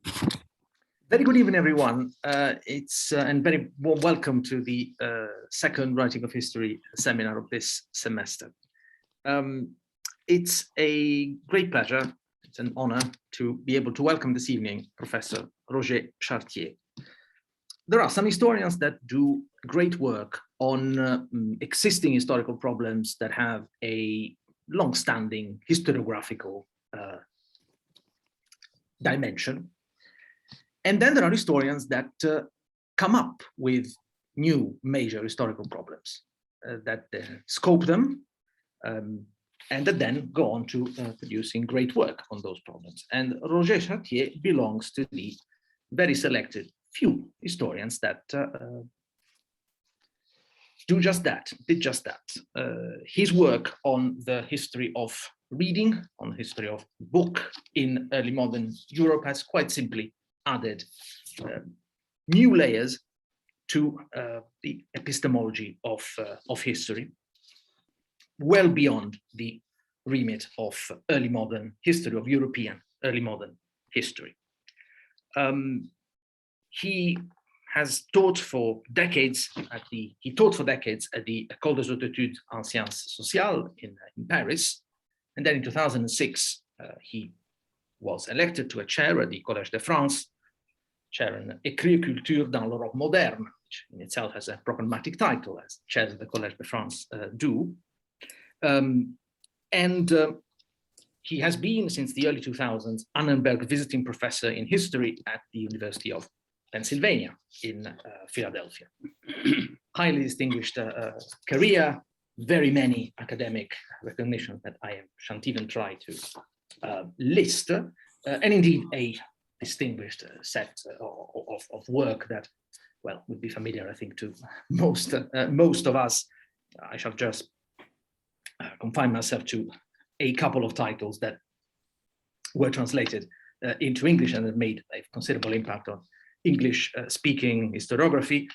Very good evening, everyone. And very warm welcome to the second Writing of History seminar of this semester. It's a great pleasure, it's an honor to be able to welcome this evening Professor Roger Chartier. There are some historians that do great work on existing historical problems that have a long-standing historiographical dimension. And then there are historians that come up with new major historical problems, that scope them, and that then go on to producing great work on those problems. And Roger Chartier belongs to the very selected few historians that did just that. His work on the history of reading, on the history of book in early modern Europe has quite simply added new layers to the epistemology of history, well beyond the remit of early modern history, of European early modern history. He has taught for decades at the École des Hautes Études en Sciences Sociales in Paris, and then in 2006 he was elected to a chair at the Collège de France, chair in Écrire culture dans l'Europe moderne, which in itself has a problematic title, as chairs of the Collège de France do. He has been, since the early 2000s, Annenberg visiting professor in history at the University of Pennsylvania in Philadelphia. Highly distinguished career, very many academic recognitions that I shan't even try to list, and indeed a distinguished set of work that, well, would be familiar, I think, to most of us. I shall just confine myself to a couple of titles that were translated into English and have made a considerable impact on English speaking historiography.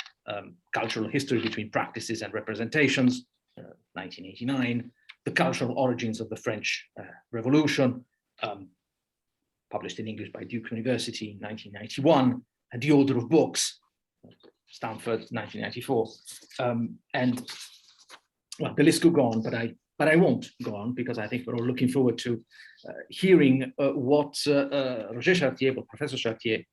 Cultural History Between Practices and Representations, 1989, The Cultural Origins of the French Revolution, published in English by Duke University, 1991, and The Order of Books, Stanford, 1994. And well, the list could go on, but I won't go on, because I think we're all looking forward to hearing what Roger Chartier, or Professor Chartier,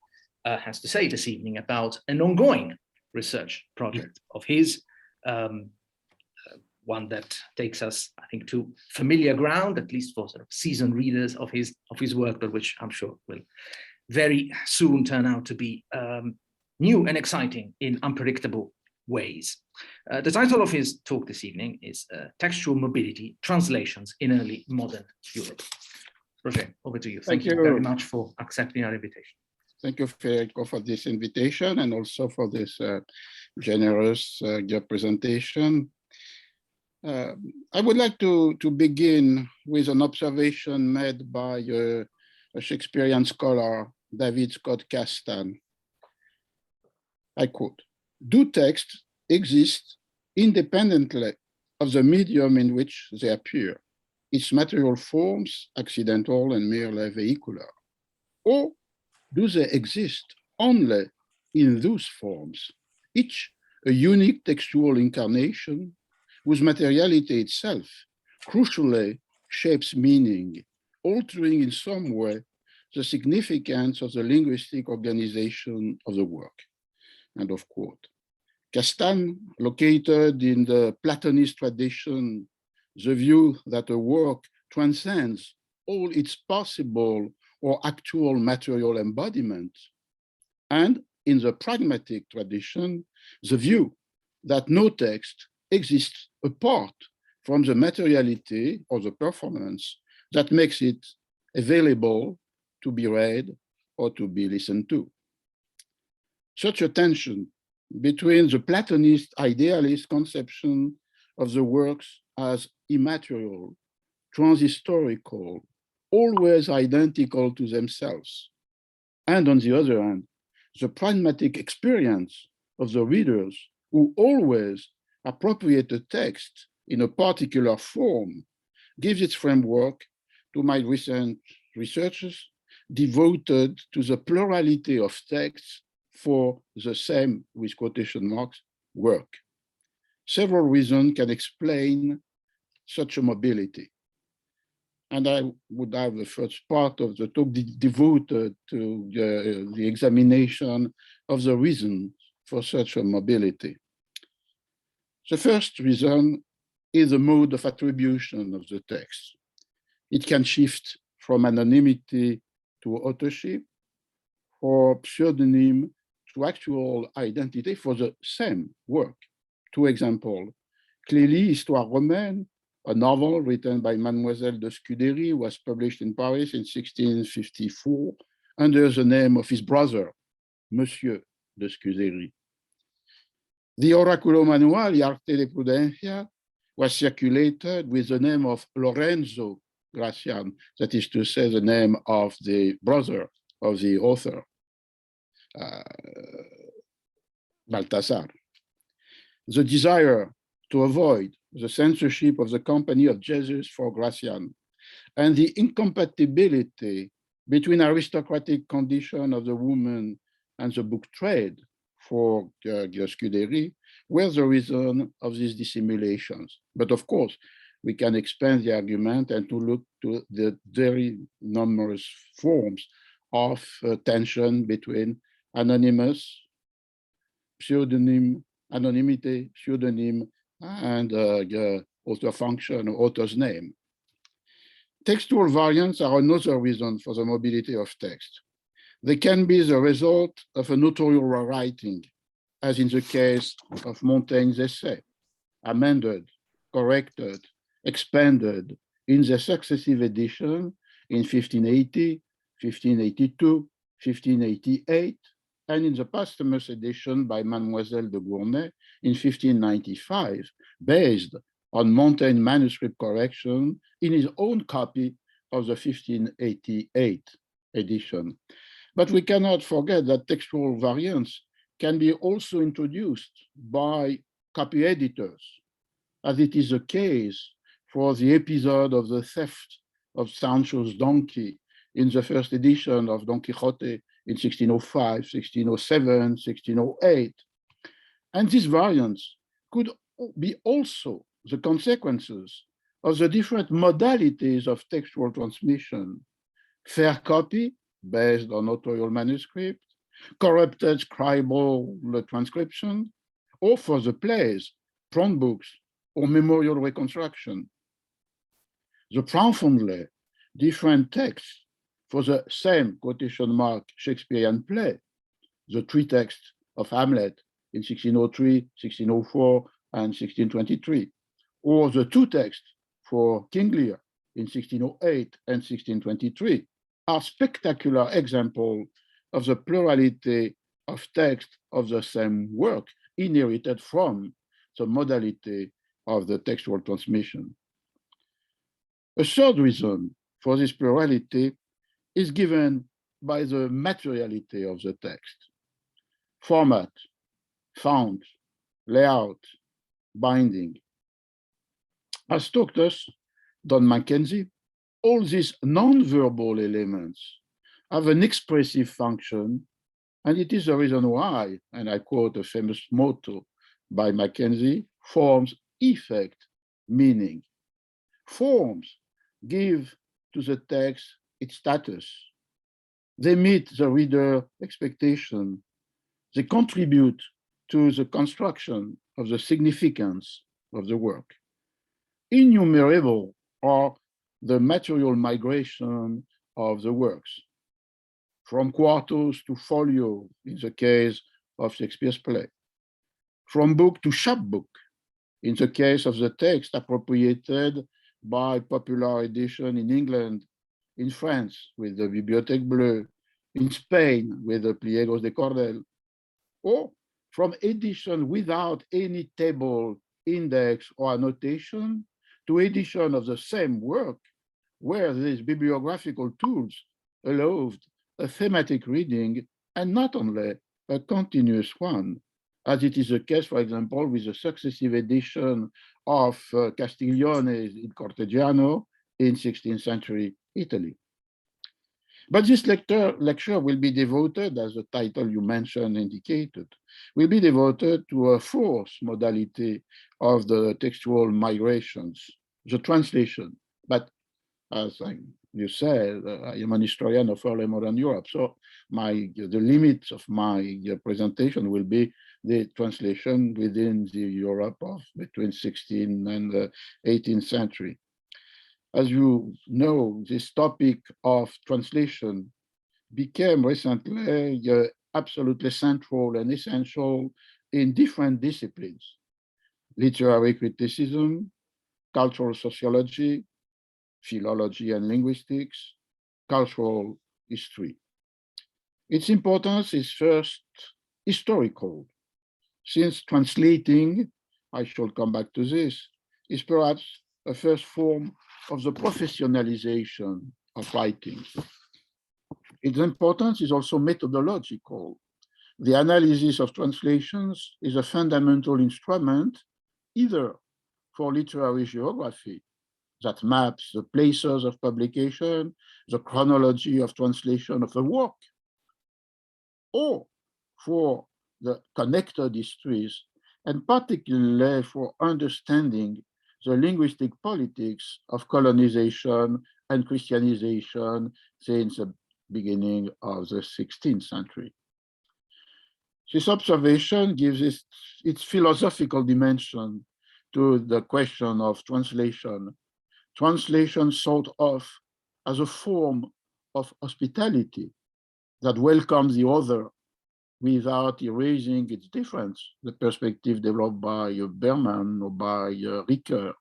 has to say this evening about an ongoing research project of his, one that takes us, I think, to familiar ground, at least for sort of seasoned readers of his work, but which I'm sure will very soon turn out to be new and exciting in unpredictable ways. The title of his talk this evening is Textual Mobility, Translations in Early Modern Europe. Roger, over to you. Thank you very much for accepting our invitation. Thank you, Federico, for this invitation and also for this generous presentation. I would like to begin with an observation made by a Shakespearean scholar, David Scott Castan. I quote, "Do texts exist independently of the medium in which they appear, its material forms accidental and merely vehicular, or do they exist only in those forms, each a unique textual incarnation whose materiality itself crucially shapes meaning, altering in some way the significance of the linguistic organization of the work?" End of quote. Castan, located in the Platonist tradition, the view that a work transcends all its possible or actual material embodiment, and in the pragmatic tradition, the view that no text exists apart from the materiality or the performance that makes it available to be read or to be listened to. Such a tension between the Platonist idealist conception of the works as immaterial, transhistorical, always identical to themselves, and on the other hand, the pragmatic experience of the readers who always appropriate a text in a particular form, gives its framework to my recent researches devoted to the plurality of texts for the same, with quotation marks, work. Several reasons can explain such a mobility. And I would have the first part of the talk devoted to the examination of the reason for such a mobility. The first reason is the mode of attribution of the text. It can shift from anonymity to authorship, or pseudonym to actual identity for the same work. Two examples. Clearly, Histoire romaine, a novel written by Mademoiselle de Scudéry, was published in Paris in 1654 under the name of his brother, Monsieur de Scudéry. The Oraculo Manual, Arte de Prudencia, was circulated with the name of Lorenzo Gracian, that is to say, the name of the brother of the author, Balthasar. The desire to avoid the censorship of the Company of Jesus for Gracian and the incompatibility between aristocratic condition of the woman and the book trade for Scudéry were the reason of these dissimulations. But of course, we can expand the argument and to look to the very numerous forms of tension between anonymous, pseudonym, anonymity, pseudonym, and author function, author's name. Textual variants are another reason for the mobility of text. They can be the result of a notarial writing, as in the case of Montaigne's essay, amended, corrected, expanded in the successive edition in 1580, 1582, 1588, and in the posthumous edition by Mademoiselle de Gournay in 1595, based on Montaigne manuscript correction in his own copy of the 1588 edition. But we cannot forget that textual variants can be also introduced by copy editors, as it is the case for the episode of the theft of Sancho's donkey in the first edition of Don Quixote in 1605, 1607, 1608. And these variants could be also the consequences of the different modalities of textual transmission: fair copy, based on notarial manuscript, corrupted scribal transcription, or for the plays, front books, or memorial reconstruction. The profoundly different texts for the same quotation mark Shakespearean play, the three texts of Hamlet in 1603, 1604, and 1623, or the two texts for King Lear in 1608 and 1623, are spectacular examples of the plurality of texts of the same work inherited from the modality of the textual transmission. A third reason for this plurality is given by the materiality of the text: format, font, layout, binding. As taught us Don Mackenzie, all these non-verbal elements have an expressive function, and it is the reason why, and I quote a famous motto by Mackenzie, forms effect meaning. Forms give to the text its status. They meet the reader expectation. They contribute to the construction of the significance of the work. Innumerable are the material migration of the works, from quartos to folio in the case of Shakespeare's play, from book to chapbook in the case of the text appropriated by popular edition in England, in France with the Bibliothèque Bleue, in Spain with the Pliegos de Cordel, or from edition without any table, index, or annotation to edition of the same work, where these bibliographical tools allowed a thematic reading and not only a continuous one, as it is the case, for example, with the successive edition of Castiglione in Cortegiano in 16th century Italy. But this lecture will be devoted, as the title you mentioned indicated, will be devoted to a fourth modality of the textual migrations, the translation. But as you said, I am an historian of early modern Europe, so the limits of my presentation will be the translation within the Europe of between 16th and the 18th century. As you know, this topic of translation became recently absolutely central and essential in different disciplines: literary criticism, cultural sociology, philology and linguistics, cultural history. Its importance is first historical, since translating, I shall come back to this, is perhaps a first form of the professionalization of writing. Its importance is also methodological. The analysis of translations is a fundamental instrument either for literary geography that maps the places of publication, the chronology of translation of a work, or for the connected histories, and particularly for understanding the linguistic politics of colonization and Christianization since the beginning of the 16th century. This observation gives its philosophical dimension to the question of translation. Translation thought of as a form of hospitality that welcomes the other without erasing its difference, the perspective developed by Berman or by Ricoeur.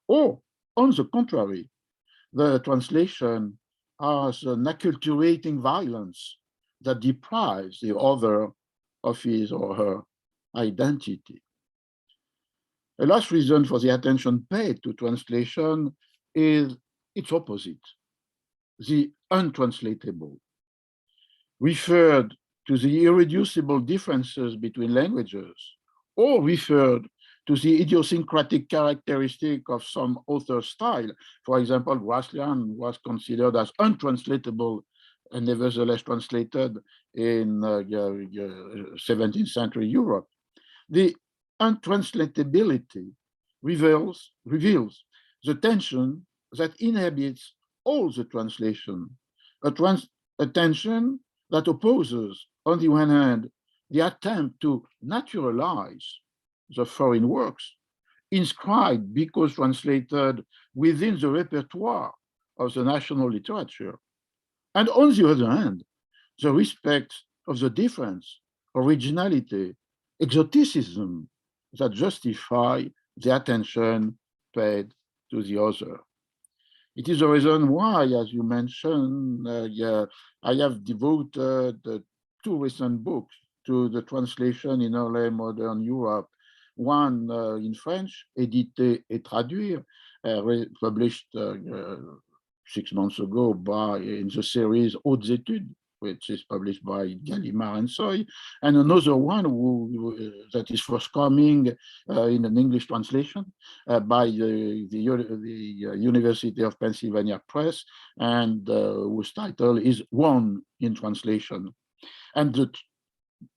Or, on the contrary, the translation as an acculturating violence that deprives the other of his or her identity. A last reason for the attention paid to translation is its opposite, the untranslatable. Referred to the irreducible differences between languages, or referred to the idiosyncratic characteristic of some author style. For example, Gracian was considered as untranslatable and nevertheless translated in 17th century Europe. The untranslatability reveals the tension that inhabits all the translation, a tension that opposes, on the one hand, the attempt to naturalize the foreign works, inscribed because translated within the repertoire of the national literature, and on the other hand, the respect of the difference, originality, exoticism that justify the attention paid to the other. It is the reason why, as you mentioned, I have devoted 2 recent books to the translation in early modern Europe. One in French, Éditer et traduire, published 6 months ago in the series Hautes Études, which is published by Gallimard and Soy, and another one that is forthcoming in an English translation by the University of Pennsylvania Press, and whose title is One in Translation. And the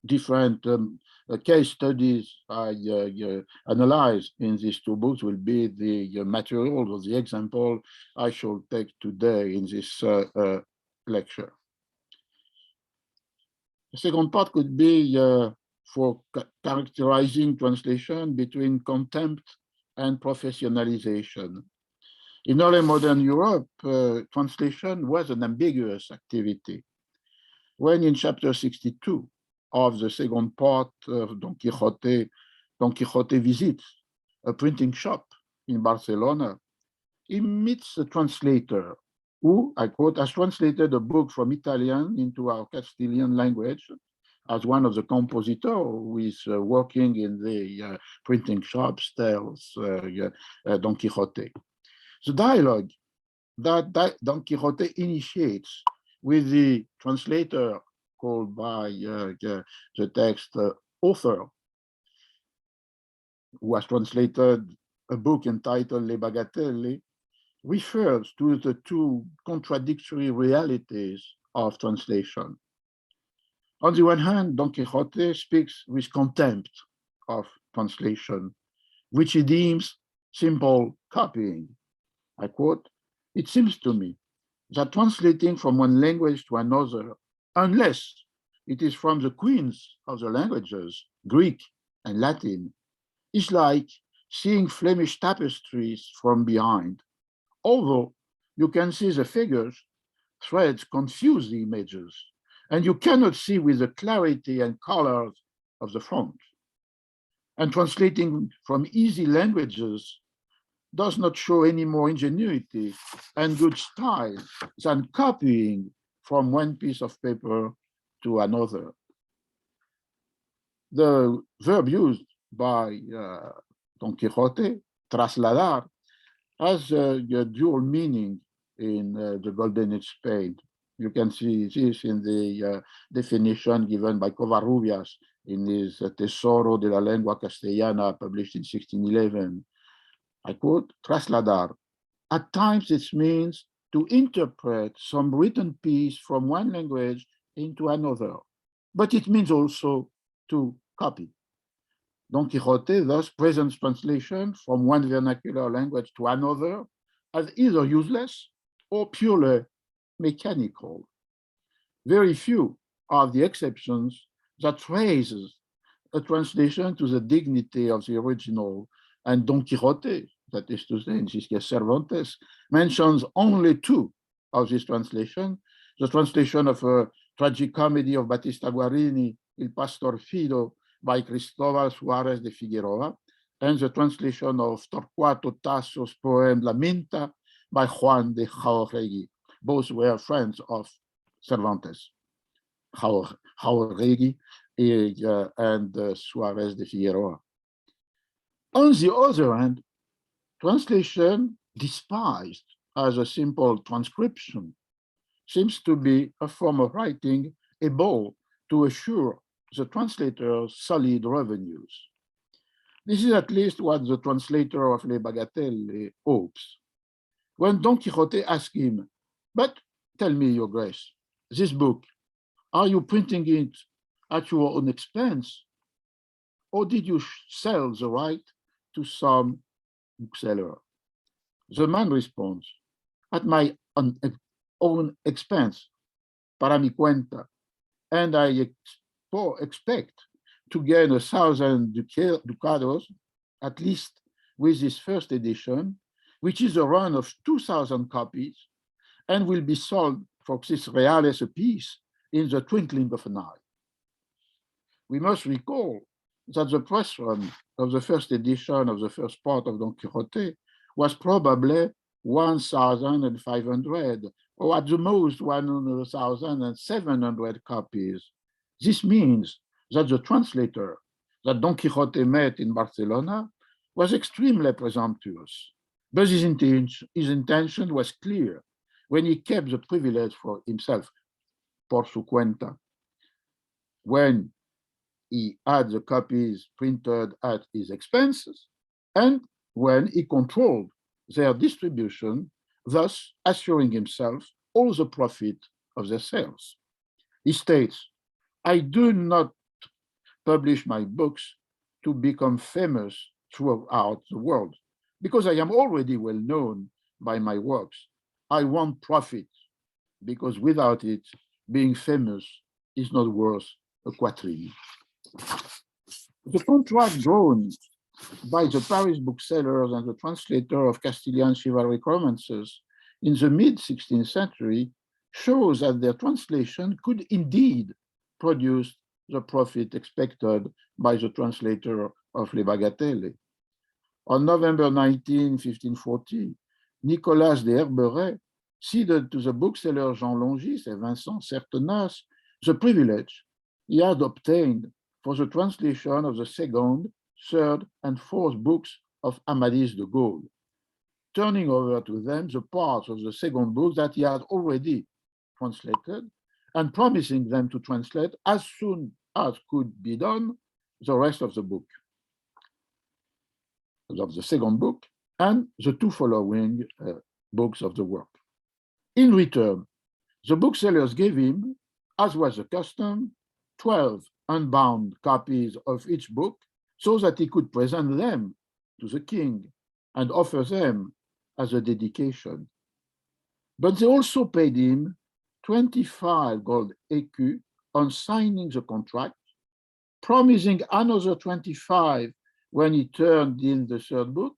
different case studies I analyze in these 2 books will be the material or the example I shall take today in this lecture. The second part could be for characterizing translation between contempt and professionalization. In early modern Europe, translation was an ambiguous activity. When in chapter 62 of the second part of Don Quixote visits a printing shop in Barcelona, he meets a translator who, I quote, has translated a book from Italian into our Castilian language as one of the compositors who is working in the printing shops tells Don Quixote. The dialogue that Don Quixote initiates with the translator called by the text author, who has translated a book entitled Les Bagatelles, refers to the 2 contradictory realities of translation. On the one hand, Don Quixote speaks with contempt of translation, which he deems simple copying. I quote, "It seems to me that translating from one language to another, unless it is from the queens of the languages, Greek and Latin, is like seeing Flemish tapestries from behind. Although you can see the figures, threads confuse the images, and you cannot see with the clarity and colors of the front. And translating from easy languages does not show any more ingenuity and good style than copying from one piece of paper to another." The verb used by Don Quixote, trasladar, has a dual meaning in the Golden Age Spain. You can see this in the definition given by Covarrubias in his Tesoro de la Lengua Castellana, published in 1611. I quote, "Trasladar. At times it means to interpret some written piece from one language into another, but it means also to copy." Don Quixote thus presents translation from one vernacular language to another as either useless or purely mechanical. Very few are the exceptions that raises a translation to the dignity of the original, and Don Quixote, that is to say, in this case Cervantes, mentions only two of this translation: the translation of a tragic comedy of Battista Guarini, Il Pastor Fido, by Cristóbal Suárez de Figueroa, and the translation of Torquato Tasso's poem La Minta by Juan de Jauregui. Both were friends of Cervantes, Jauregui and Suárez de Figueroa. On the other hand, translation, despised as a simple transcription, seems to be a form of writing able to assure the translator's solid revenues. This is at least what the translator of Les Bagatelles hopes. When Don Quixote asks him, "But tell me, Your Grace, this book, are you printing it at your own expense, or did you sell the right to some bookseller?" The man responds, "At my own expense, para mi cuenta, and I expect to gain 1,000 ducados, at least with this first edition, which is a run of 2,000 copies, and will be sold for 6 reales apiece in the twinkling of an eye." We must recall that the press run of the first edition of the first part of Don Quixote was probably 1,500, or at the most 1,700 copies. This means that the translator that Don Quixote met in Barcelona was extremely presumptuous, but his intention was clear when he kept the privilege for himself, por su cuenta, when he had the copies printed at his expenses, and when he controlled their distribution, thus assuring himself all the profit of their sales. He states, "I do not publish my books to become famous throughout the world, because I am already well known by my works. I want profit, because without it, being famous is not worth a quatrain." The contrast drawn by the Paris booksellers and the translator of Castilian chivalric romances in the mid-16th century shows that their translation could indeed produce the profit expected by the translator of Les Bagatelles. On November 19, 1540, Nicolas de Herberet ceded to the bookseller Jean Longis and Vincent Certenas the privilege he had obtained for the translation of the second, third, and fourth books of Amadis de Gaulle, turning over to them the parts of the second book that he had already translated, and promising them to translate as soon as could be done the rest of the book, of the second book, and the 2 following books of the work. In return, The booksellers gave him, as was the custom, 12 unbound copies of each book so that he could present them to the king and offer them as a dedication. But they also paid him 25 gold écus on signing the contract, promising another 25 when he turned in the third book,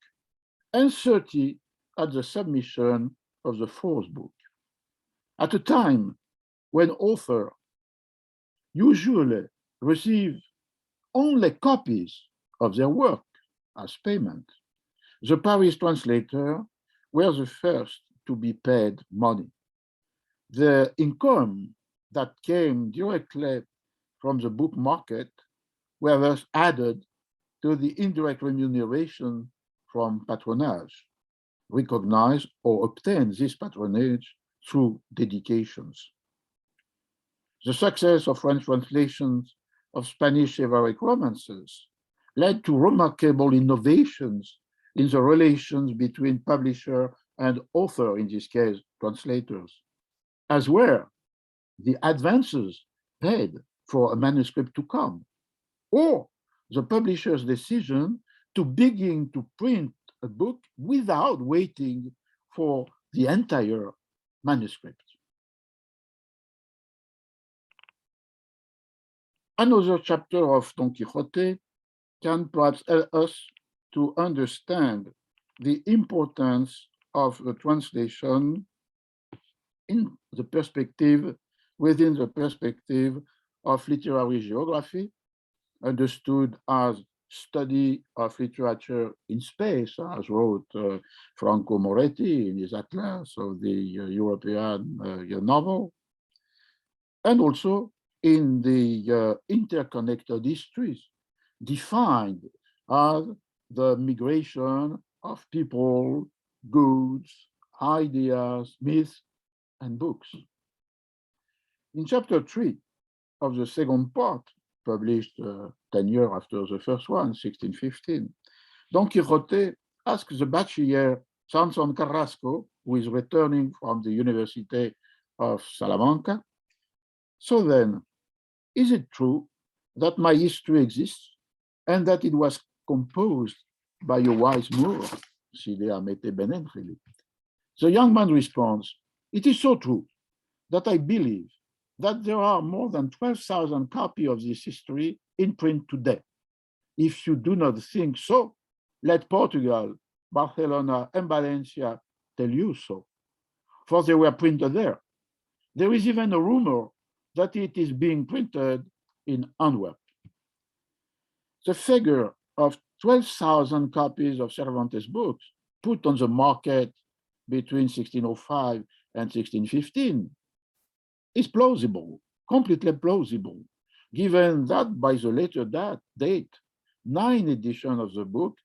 and 30 at the submission of the fourth book. At a time when authors usually receive only copies of their work as payment, the Paris translators were the first to be paid money. The income that came directly from the book market were thus added to the indirect remuneration from patronage, recognize or obtain this patronage through dedications. The success of French translations of Spanish chivalric romances led to remarkable innovations in the relations between publisher and author, in this case, translators, as were the advances paid for a manuscript to come, or the publisher's decision to begin to print a book without waiting for the entire manuscript. Another chapter of Don Quixote can perhaps help us to understand the importance of the translation in the perspective, within the perspective of literary geography, understood as study of literature in space, as wrote Franco Moretti in his Atlas of the European novel, and also in the interconnected histories defined as the migration of people, goods, ideas, myths, and books. In chapter 3 of the second part, published 10 years after the first one, 1615, Don Quixote asks the bachiller Sanson Carrasco, who is returning from the University of Salamanca, so then, is it true that my history exists and that it was composed by a wise Moor? The young man responds, it is so true that I believe that there are more than 12,000 copies of this history in print today. If you do not think so, let Portugal, Barcelona, and Valencia tell you so, for they were printed there. There is even a rumor that it is being printed in Antwerp. The figure of 12,000 copies of Cervantes books put on the market between 1605 and 1615 is plausible, completely plausible, given that by the later date, 9 editions of the book,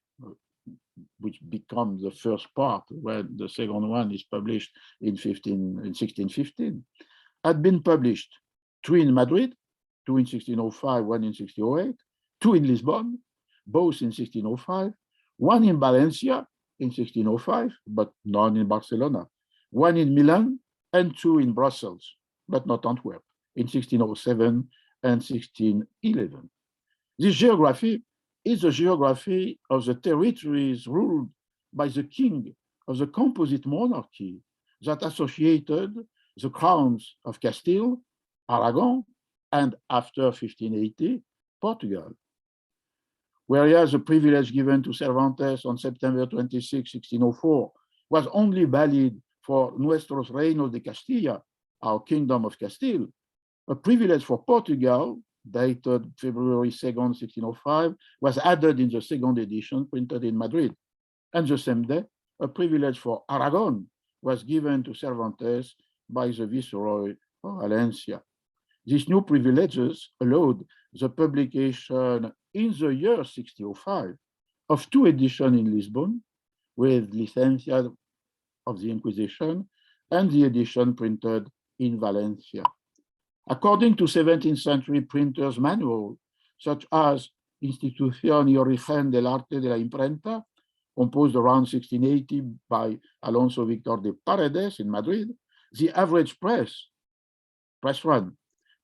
which becomes the first part when the second one is published in 1615, had been published, 3 in Madrid, 2 in 1605, 1 in 1608, 2 in Lisbon, both in 1605, 1 in Valencia in 1605, but none in Barcelona, 1 in Milan, and 2 in Brussels, but not Antwerp, in 1607 and 1611. This geography is the geography of the territories ruled by the king of the composite monarchy that associated the crowns of Castile, Aragon, and after 1580, Portugal. Whereas the privilege given to Cervantes on September 26, 1604, was only valid for Nuestros Reinos de Castilla, our Kingdom of Castile, a privilege for Portugal, dated February 2nd, 1605, was added in the second edition printed in Madrid. And the same day, a privilege for Aragon was given to Cervantes by the Viceroy of Valencia. These new privileges allowed the publication in the year 1605 of 2 editions in Lisbon with Licencia of the Inquisition and the edition printed in Valencia. According to 17th century printers' manual, such as Institución y Origen del Arte de la Imprenta, composed around 1680 by Alonso Victor de Paredes in Madrid, the average price press run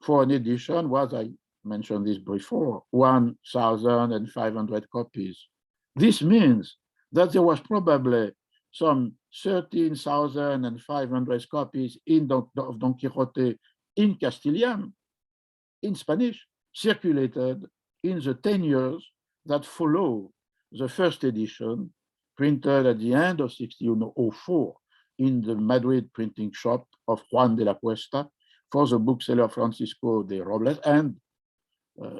for an edition was, I mentioned this before, 1,500 copies. This means that there was probably some 13,500 copies of Don Quixote in Castilian, in Spanish, circulated in the 10 years that follow the first edition, printed at the end of 1604 in the Madrid printing shop of Juan de la Cuesta for the bookseller Francisco de Robles, and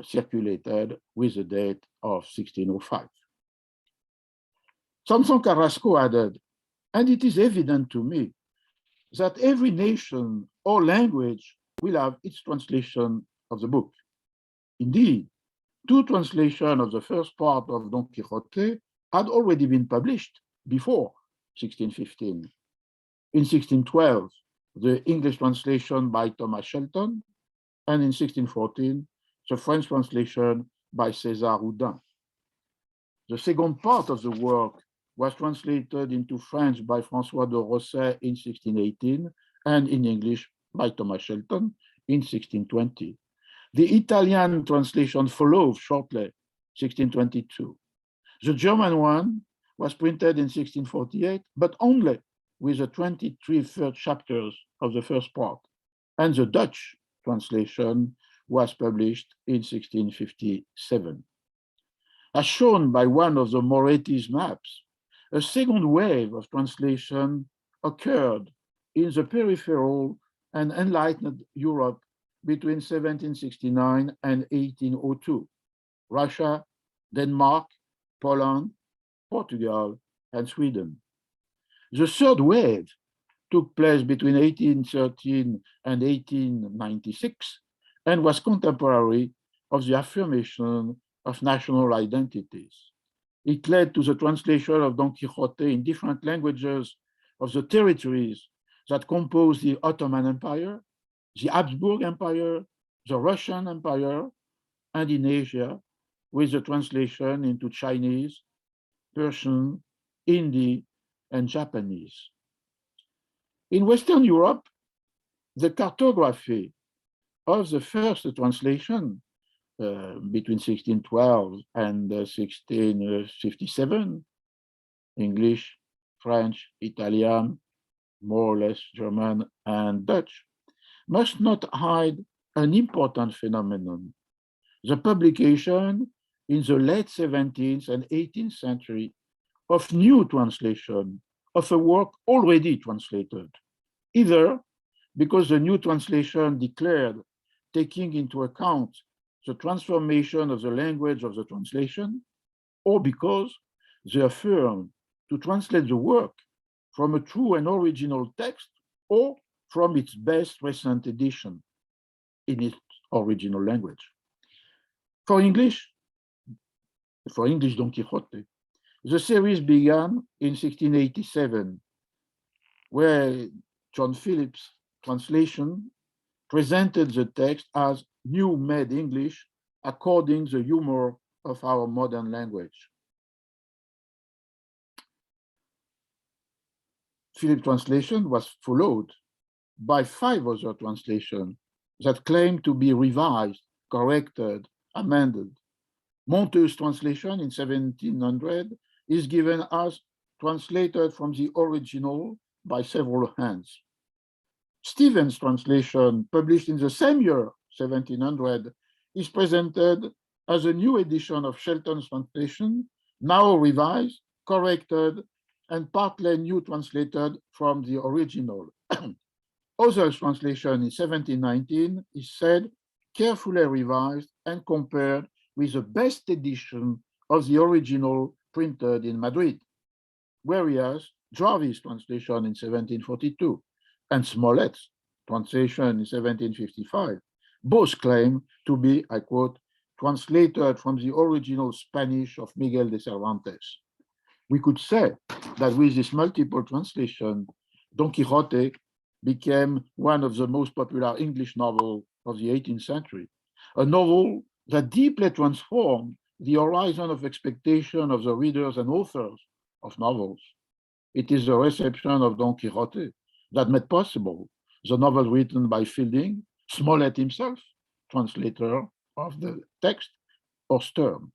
circulated with the date of 1605. Samson Carrasco added, and it is evident to me that every nation or language will have its translation of the book. Indeed, 2 translations of the first part of Don Quixote had already been published before 1615. In 1612, the English translation by Thomas Shelton, and in 1614, the French translation by César Houdin. The second part of the work was translated into French by François de Rosset in 1618 and in English by Thomas Shelton in 1620. The Italian translation followed shortly, 1622. The German one was printed in 1648, but only with the 23 first chapters of the first part, and the Dutch translation was published in 1657. As shown by one of the Moretti's maps, a second wave of translation occurred in the peripheral and enlightened Europe between 1769 and 1802, Russia, Denmark, Poland, Portugal, and Sweden. The third wave took place between 1813 and 1896 and was contemporary of the affirmation of national identities. It led to the translation of Don Quixote in different languages of the territories that compose the Ottoman Empire, the Habsburg Empire, the Russian Empire, and in Asia, with the translation into Chinese, Persian, Hindi, and Japanese. In Western Europe, the cartography of the first translation between 1612 and 1657, English, French, Italian, more or less German, and Dutch, must not hide an important phenomenon: the publication in the late 17th and 18th century of new translation of a work already translated, either because the new translation declared taking into account the transformation of the language of the translation, or because they affirmed to translate the work from a true and original text or from its best recent edition in its original language. For English Don Quixote, the series began in 1687, where John Phillips' translation presented the text as new made English according to the humor of our modern language. Phillips' translation was followed by 5 other translations that claimed to be revised, corrected, amended. Monteux's translation in 1700 is given as translated from the original by several hands. Stevens' translation, published in the same year, 1700, is presented as a new edition of Shelton's translation, now revised, corrected, and partly new translated from the original. Ozel's translation in 1719 is said carefully revised and compared with the best edition of the original printed in Madrid, whereas Jarvis' translation in 1742 and Smollett's translation in 1755 both claim to be, I quote, translated from the original Spanish of Miguel de Cervantes. We could say that with this multiple translation, Don Quixote became one of the most popular English novels of the 18th century, a novel that deeply transformed the horizon of expectation of the readers and authors of novels. It is the reception of Don Quixote that made possible the novel written by Fielding Smollett himself, translator of the text, or Stern.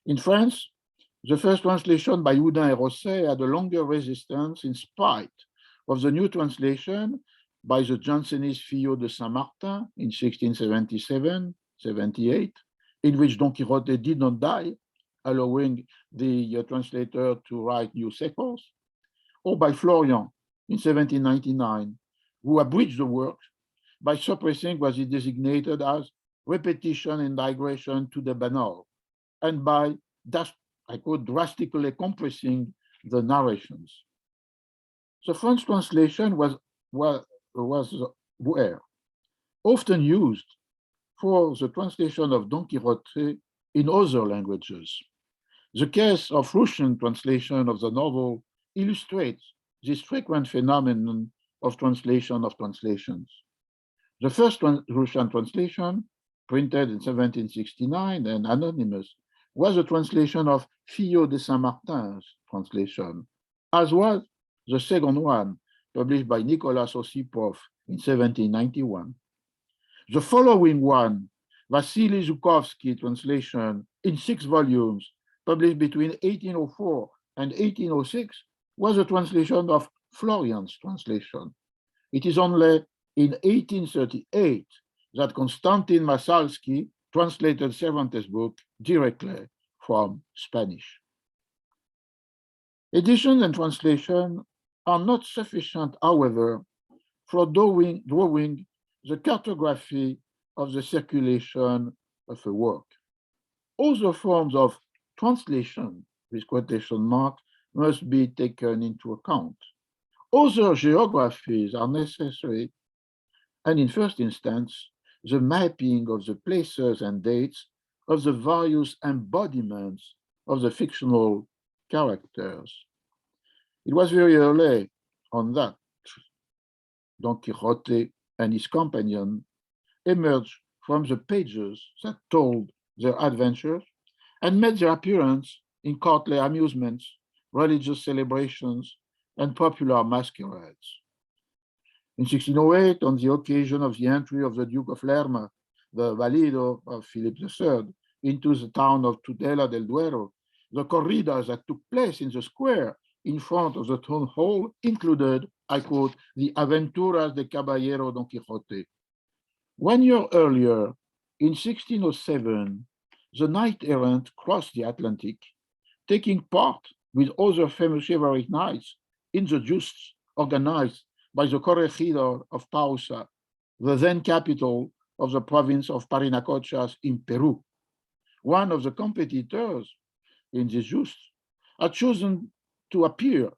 In France, the first translation by Houdin and Rosset had a longer resistance in spite of the new translation by the Jansenist Fillot de Saint-Martin in 1677-78, in which Don Quixote did not die, allowing the translator to write new sequels, or by Florian in 1799, who abridged the work by suppressing what he designated as repetition and digression to the banal, and by, I quote, drastically compressing the narrations. The French translation was often used for the translation of Don Quixote in other languages. The case of Russian translation of the novel illustrates this frequent phenomenon of translation of translations. The first Russian translation, printed in 1769 and anonymous, was a translation of Fillot de Saint-Martin's translation, as was the second one, published by Nicolas Osipov in 1791. The following one, Vasily Zhukovsky translation in 6 volumes, published between 1804 and 1806, was a translation of Florian's translation. It is only in 1838 that Konstantin Masalsky translated Cervantes' book directly from Spanish. Edition and translation are not sufficient, however, for drawing the cartography of the circulation of a work. Other forms of translation, with quotation marks, must be taken into account. Other geographies are necessary, and in first instance, the mapping of the places and dates of the various embodiments of the fictional characters. It was very early on that Don Quixote and his companion emerged from the pages that told their adventures and made their appearance in courtly amusements, religious celebrations, and popular masquerades. In 1608, on the occasion of the entry of the Duke of Lerma, the valido of Philip III, into the town of Tudela del Duero, the corridas that took place in the square in front of the town hall included, I quote, the Aventuras de Caballero Don Quixote. 1 year earlier, in 1607, the knight-errant crossed the Atlantic, taking part with other famous chivalric knights in the jousts organized by the Corregidor of Pausa, the then capital of the province of Parinacochas in Peru. One of the competitors in these jousts had chosen to appear,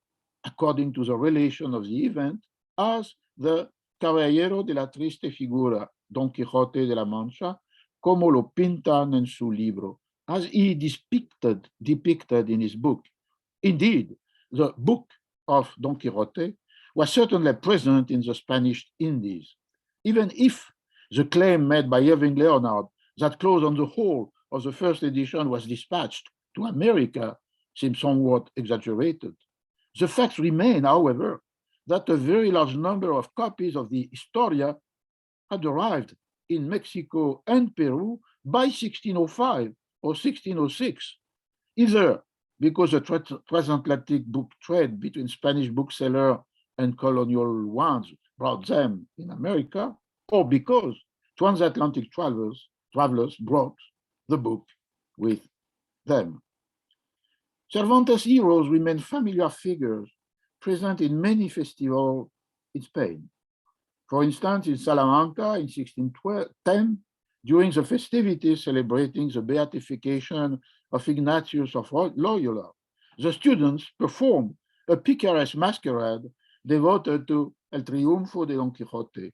according to the relation of the event, as the Caballero de la Triste Figura, Don Quixote de la Mancha, como lo pintan en su libro, as he depicted in his book. Indeed, the book of Don Quixote was certainly present in the Spanish Indies, even if the claim made by Irving Leonard that close on the whole of the first edition was dispatched to America seems somewhat exaggerated. The facts remain, however, that a very large number of copies of the Historia had arrived in Mexico and Peru by 1605 or 1606, either because the transatlantic book trade between Spanish booksellers and colonial ones brought them in America, or because transatlantic travelers brought the book with them. Cervantes' heroes remain familiar figures present in many festivals in Spain. For instance, in Salamanca in 1610, during the festivities celebrating the beatification of Ignatius of Loyola, the students performed a picaresque masquerade devoted to El Triunfo de Don Quixote.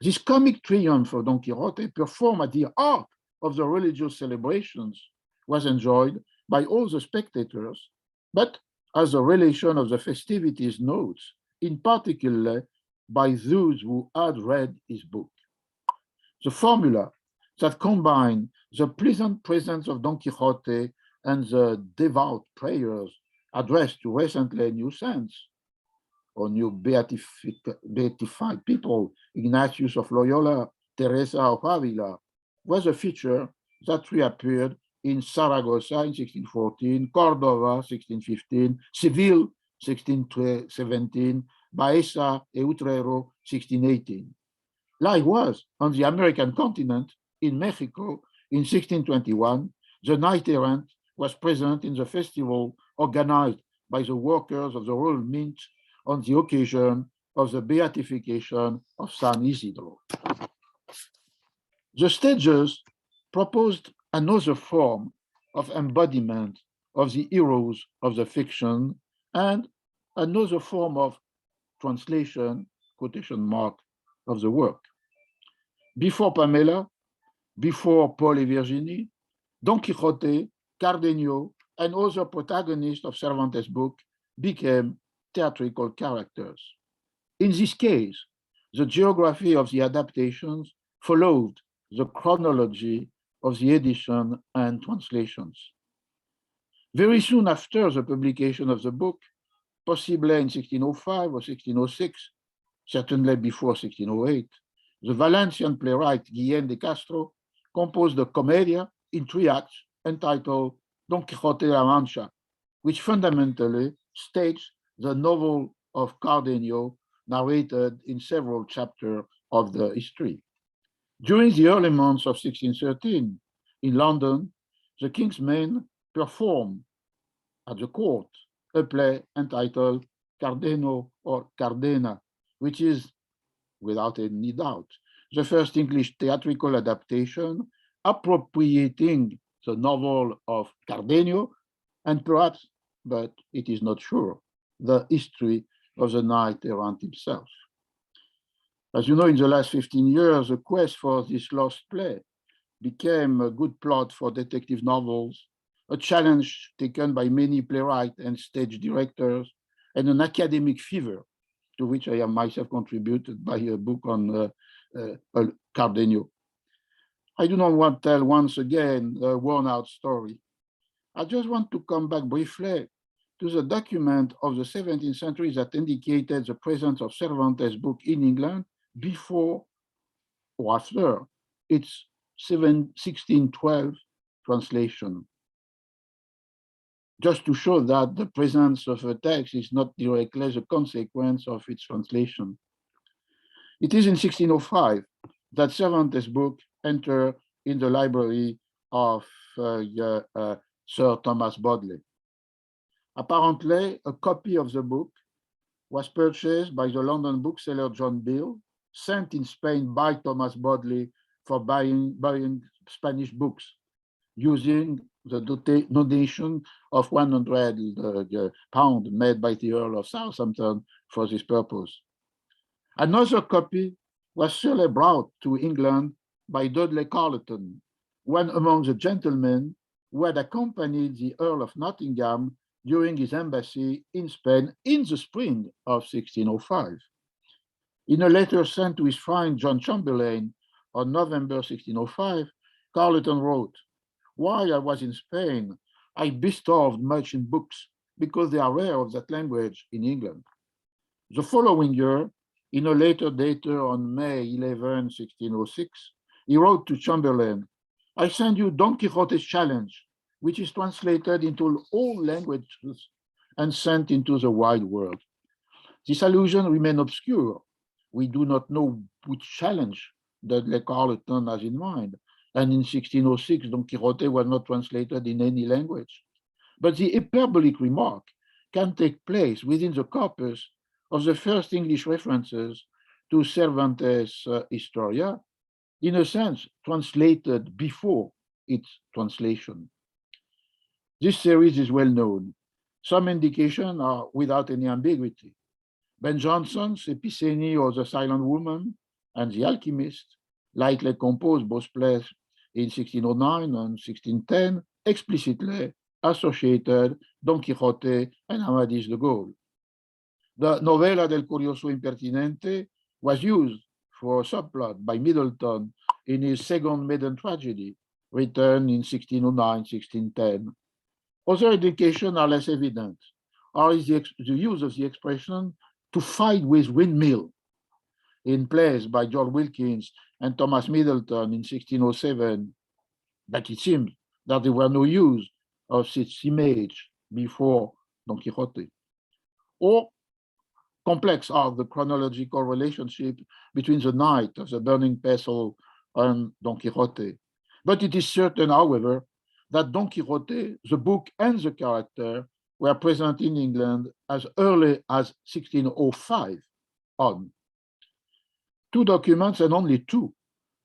This comic triumph of Don Quixote, performed at the heart of the religious celebrations, was enjoyed by all the spectators, but as the relation of the festivities notes, in particular by those who had read his book. The formula that combined the pleasant presence of Don Quixote and the devout prayers addressed to recently new saints, or new beatified people, Ignatius of Loyola, Teresa of Avila, was a feature that reappeared in Saragossa in 1614, Cordova 1615, Seville 1617, Baeza and Utrero 1618. Likewise, on the American continent, in Mexico, in 1621, the knight errant was present in the festival organized by the workers of the Royal Mint on the occasion of the beatification of San Isidro. The stagers proposed another form of embodiment of the heroes of the fiction and another form of translation, quotation mark, of the work. Before Pamela, before Paul et Virginie, Don Quixote, Cardenio, and other protagonists of Cervantes' book became theatrical characters. In this case, the geography of the adaptations followed the chronology of the edition and translations. Very soon after the publication of the book, possibly in 1605 or 1606, certainly before 1608, the Valencian playwright Guillén de Castro composed a comedia in 3 acts entitled Don Quixote de la Mancha, which fundamentally staged the novel of Cardenio narrated in several chapters of the history. During the early months of 1613, in London, the king's men performed at the court a play entitled Cardeno or Cardena, which is, without any doubt, the first English theatrical adaptation appropriating the novel of Cardenio and perhaps, but it is not sure, the history of the knight errant himself. As you know, in the last 15 years, the quest for this lost play became a good plot for detective novels, a challenge taken by many playwrights and stage directors, and an academic fever to which I have myself contributed by a book on Cardenio. I do not want to tell once again a worn-out story. I just want to come back briefly to the document of the 17th century that indicated the presence of Cervantes' book in England before or after its 1612 translation. Just to show that the presence of a text is not directly the consequence of its translation. It is in 1605 that Cervantes' book entered in the library of Sir Thomas Bodley. Apparently, a copy of the book was purchased by the London bookseller John Bill, sent in Spain by Thomas Bodley for buying Spanish books, using the donation of 100 pounds made by the Earl of Southampton for this purpose. Another copy was surely brought to England by Dudley Carleton, one among the gentlemen who had accompanied the Earl of Nottingham during his embassy in Spain in the spring of 1605. In a letter sent to his friend John Chamberlain on November 1605, Carleton wrote, "While I was in Spain, I bestowed much in books because they are rare of that language in England." The following year, in a letter dated on May 11, 1606, he wrote to Chamberlain, "I send you Don Quixote's challenge, which is translated into all languages and sent into the wide world." This allusion remains obscure. We do not know which challenge Dudley Carleton has in mind. And in 1606, Don Quixote was not translated in any language. But the hyperbolic remark can take place within the corpus of the first English references to Cervantes' Historia, in a sense translated before its translation. This series is well known. Some indications are without any ambiguity. Ben Jonson's Epiphany or the Silent Woman and The Alchemist, likely composed both plays in 1609 and 1610, explicitly associated Don Quixote and Amadis de Gaul. The Novela del Curioso Impertinente was used for a subplot by Middleton in his second maiden tragedy, written in 1609, 1610. Other indications are less evident, or is the use of the expression to fight with windmill in plays by George Wilkins and Thomas Middleton in 1607, but it seems that there were no use of such image before Don Quixote. Or complex are the chronological relationship between the Knight of the Burning Pestle and Don Quixote. But it is certain, however, that Don Quixote, the book and the character, were present in England as early as 1605 on. Two documents, and only two,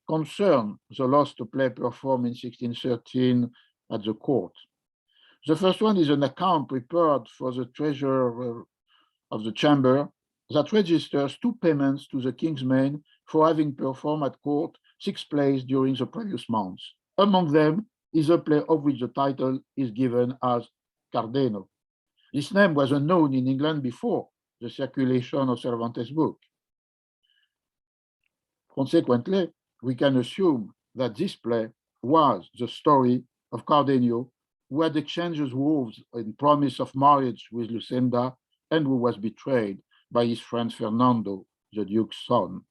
concern the lost play performed in 1613 at the court. The first one is an account prepared for the treasurer of the chamber that registers two payments to the king's men for having performed at court 6 plays during the previous months. Among them is a play of which the title is given as Cardenio. This name was unknown in England before the circulation of Cervantes' book. Consequently, we can assume that this play was the story of Cardenio, who had exchanged vows in promise of marriage with Lucinda and who was betrayed by his friend Fernando, the Duke's son.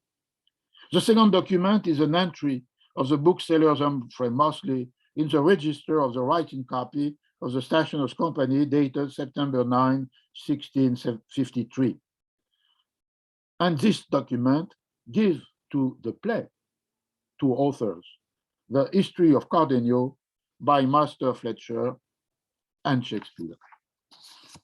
The second document is an entry of the bookseller's Humphrey Mosley in the register of the writing copy of the Stationers' Company dated September 9, 1653. And this document gives to the play two authors, the history of Cardenio by Master Fletcher and Shakespeare.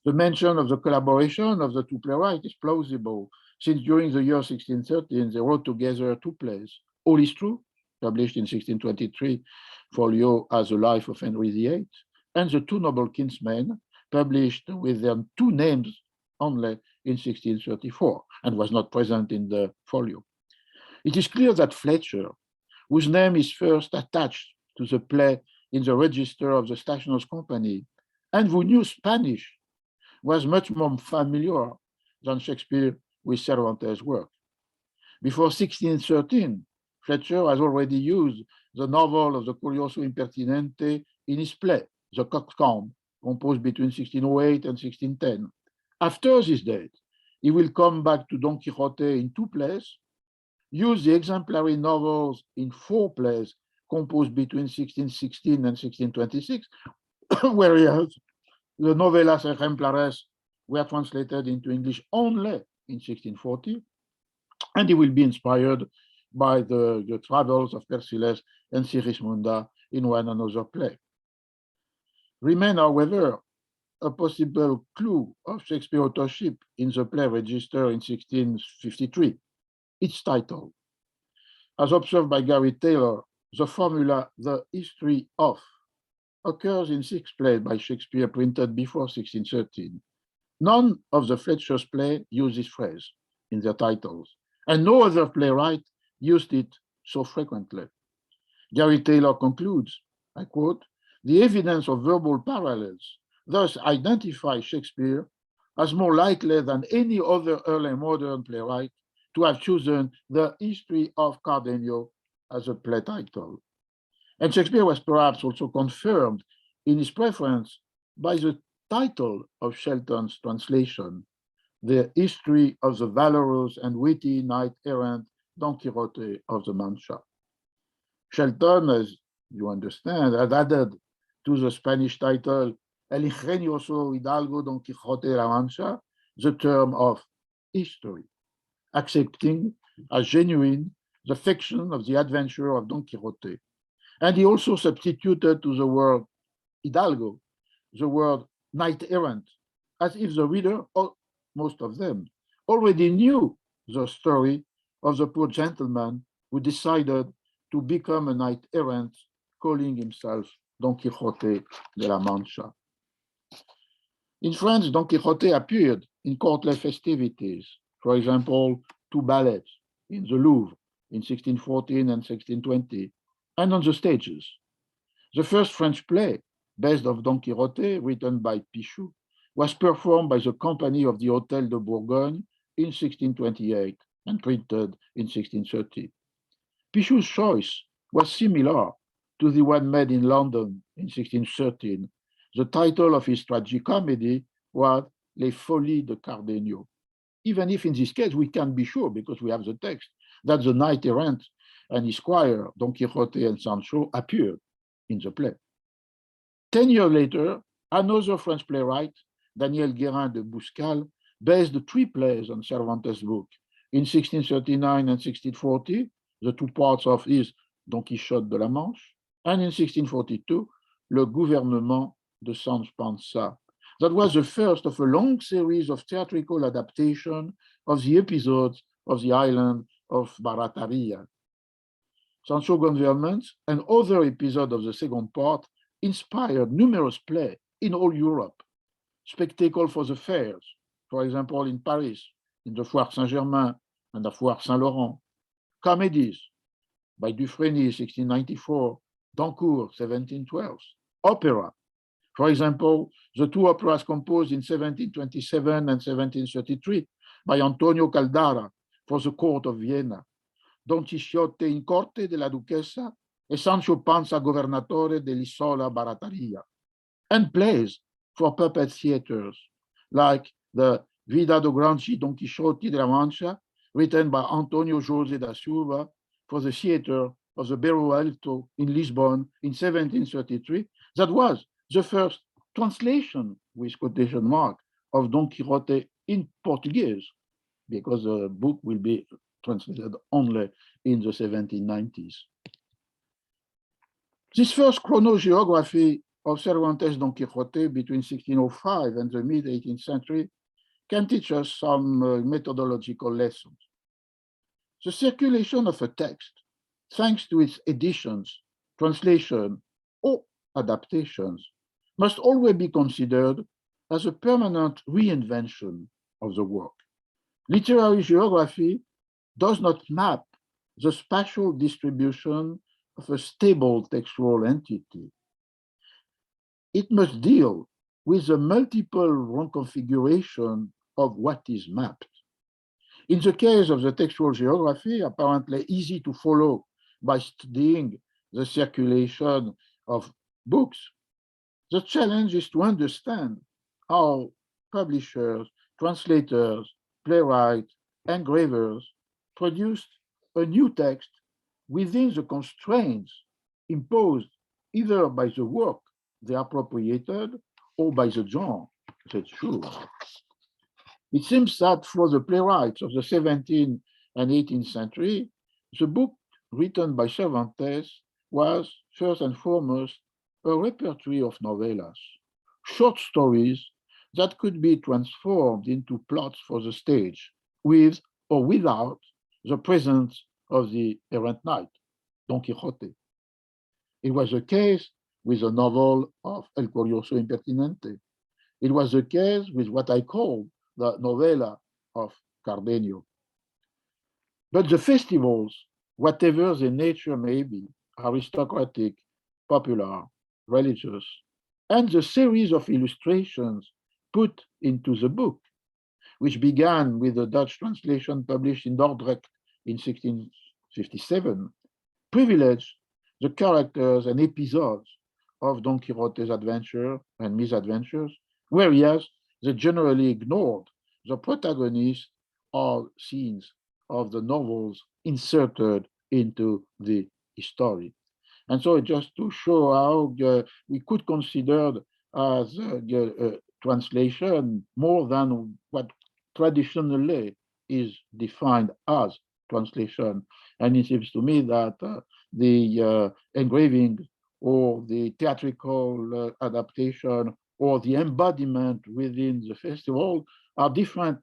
The mention of the collaboration of the two playwrights is plausible, since during the year 1613, they wrote together 2 plays, All is True, published in 1623, folio as the life of Henry VIII, and The Two Noble Kinsmen, published with their 2 names only in 1634, and was not present in the folio. It is clear that Fletcher, whose name is first attached to the play in the register of the Stationers' Company, and who knew Spanish, was much more familiar than Shakespeare with Cervantes' work. Before 1613, Fletcher has already used the novel of the Curioso Impertinente in his play, The Coxcomb, composed between 1608 and 1610. After this date, he will come back to Don Quixote in 2 plays, use the exemplary novels in 4 plays composed between 1616 and 1626, whereas the novelas ejemplares were translated into English only in 1640, and he will be inspired by the travels of Persiles and Sigismunda in one another play. Remain, however, a possible clue of Shakespeare's authorship in the play register in 1653, its title. As observed by Gary Taylor, the formula, the history of, occurs in 6 plays by Shakespeare printed before 1613. None of the Fletcher's plays use this phrase in their titles, and no other playwright used it so frequently. Gary Taylor concludes, I quote, "The evidence of verbal parallels thus identifies Shakespeare as more likely than any other early modern playwright to have chosen the history of Cardenio as a play title." And Shakespeare was perhaps also confirmed in his preference by the title of Shelton's translation, The History of the Valorous and Witty Knight-Errant Don Quixote of the Mancha. Shelton, as you understand, had added to the Spanish title El Ingenioso Hidalgo Don Quixote de la Mancha the term of history, accepting as genuine the fiction of the adventure of Don Quixote. And he also substituted to the word Hidalgo the word knight-errant, as if the reader, or most of them, already knew the story of the poor gentleman who decided to become a knight-errant, calling himself Don Quixote de la Mancha. In France, Don Quixote appeared in courtly festivities, for example, 2 ballets in the Louvre in 1614 and 1620, and on the stages. The first French play, based on Don Quixote, written by Pichou, was performed by the company of the Hôtel de Bourgogne in 1628 and printed in 1630. Pichou's choice was similar to the one made in London in 1613. The title of his tragicomedy was Les Folies de Cardenio. even if in this case we can't be sure because we have the text that the knight errant and his squire, Don Quixote and Sancho, appeared in the play. 10 years later, another French playwright, Daniel Guérin de Bouscal, based 3 plays on Cervantes' book. In 1639 and 1640, the 2 parts of his Don Quixote de la Manche, and in 1642, Le Gouvernement de Sancho Panza. That was the first of a long series of theatrical adaptation of the episodes of the island of Barataria. Sancho government and other episodes of the second part inspired numerous plays in all Europe. Spectacle for the fairs, for example, in Paris, in the Foire Saint-Germain and the Foire Saint-Laurent. Comedies by Dufresne, 1694, Dancourt, 1712. Opera, for example, the 2 operas composed in 1727 and 1733 by Antonio Caldara for the court of Vienna, Don Quixote in Corte de la Duquesa e Sancho Panza Governatore dell'Isola Barataria, and plays for puppet theaters like the Vida do Grande Don Quixote de la Mancha, written by Antonio José da Silva for the theater of the Beiro Alto in Lisbon in 1733. That was the first translation, with quotation mark, of Don Quixote in Portuguese, because the book will be translated only in the 1790s. This first chronogeography of Cervantes' Don Quixote between 1605 and the mid-18th century can teach us some methodological lessons. The circulation of a text, thanks to its editions, translation, or adaptations, must always be considered as a permanent reinvention of the work. Literary geography does not map the spatial distribution of a stable textual entity. It must deal with the multiple reconfiguration of what is mapped. In the case of the textual geography, apparently easy to follow by studying the circulation of books, the challenge is to understand how publishers, translators, playwrights, engravers produced a new text within the constraints imposed either by the work they appropriated or by the genre they chose. It seems that for the playwrights of the 17th and 18th century, the book written by Cervantes was first and foremost a repertory of novellas, short stories that could be transformed into plots for the stage, with or without the presence of the errant knight, Don Quixote. It was the case with the novel of El Curioso Impertinente. It was the case with what I call the novella of Cardenio. But the festivals, whatever their nature may be, aristocratic, popular, religious, and the series of illustrations put into the book, which began with the Dutch translation published in Dordrecht in 1657, privileged the characters and episodes of Don Quixote's adventure and misadventures, whereas they generally ignored the protagonists or scenes of the novels inserted into the story. And so just to show how we could consider as translation more than what traditionally is defined as translation. And it seems to me that the engraving or the theatrical adaptation or the embodiment within the festival are different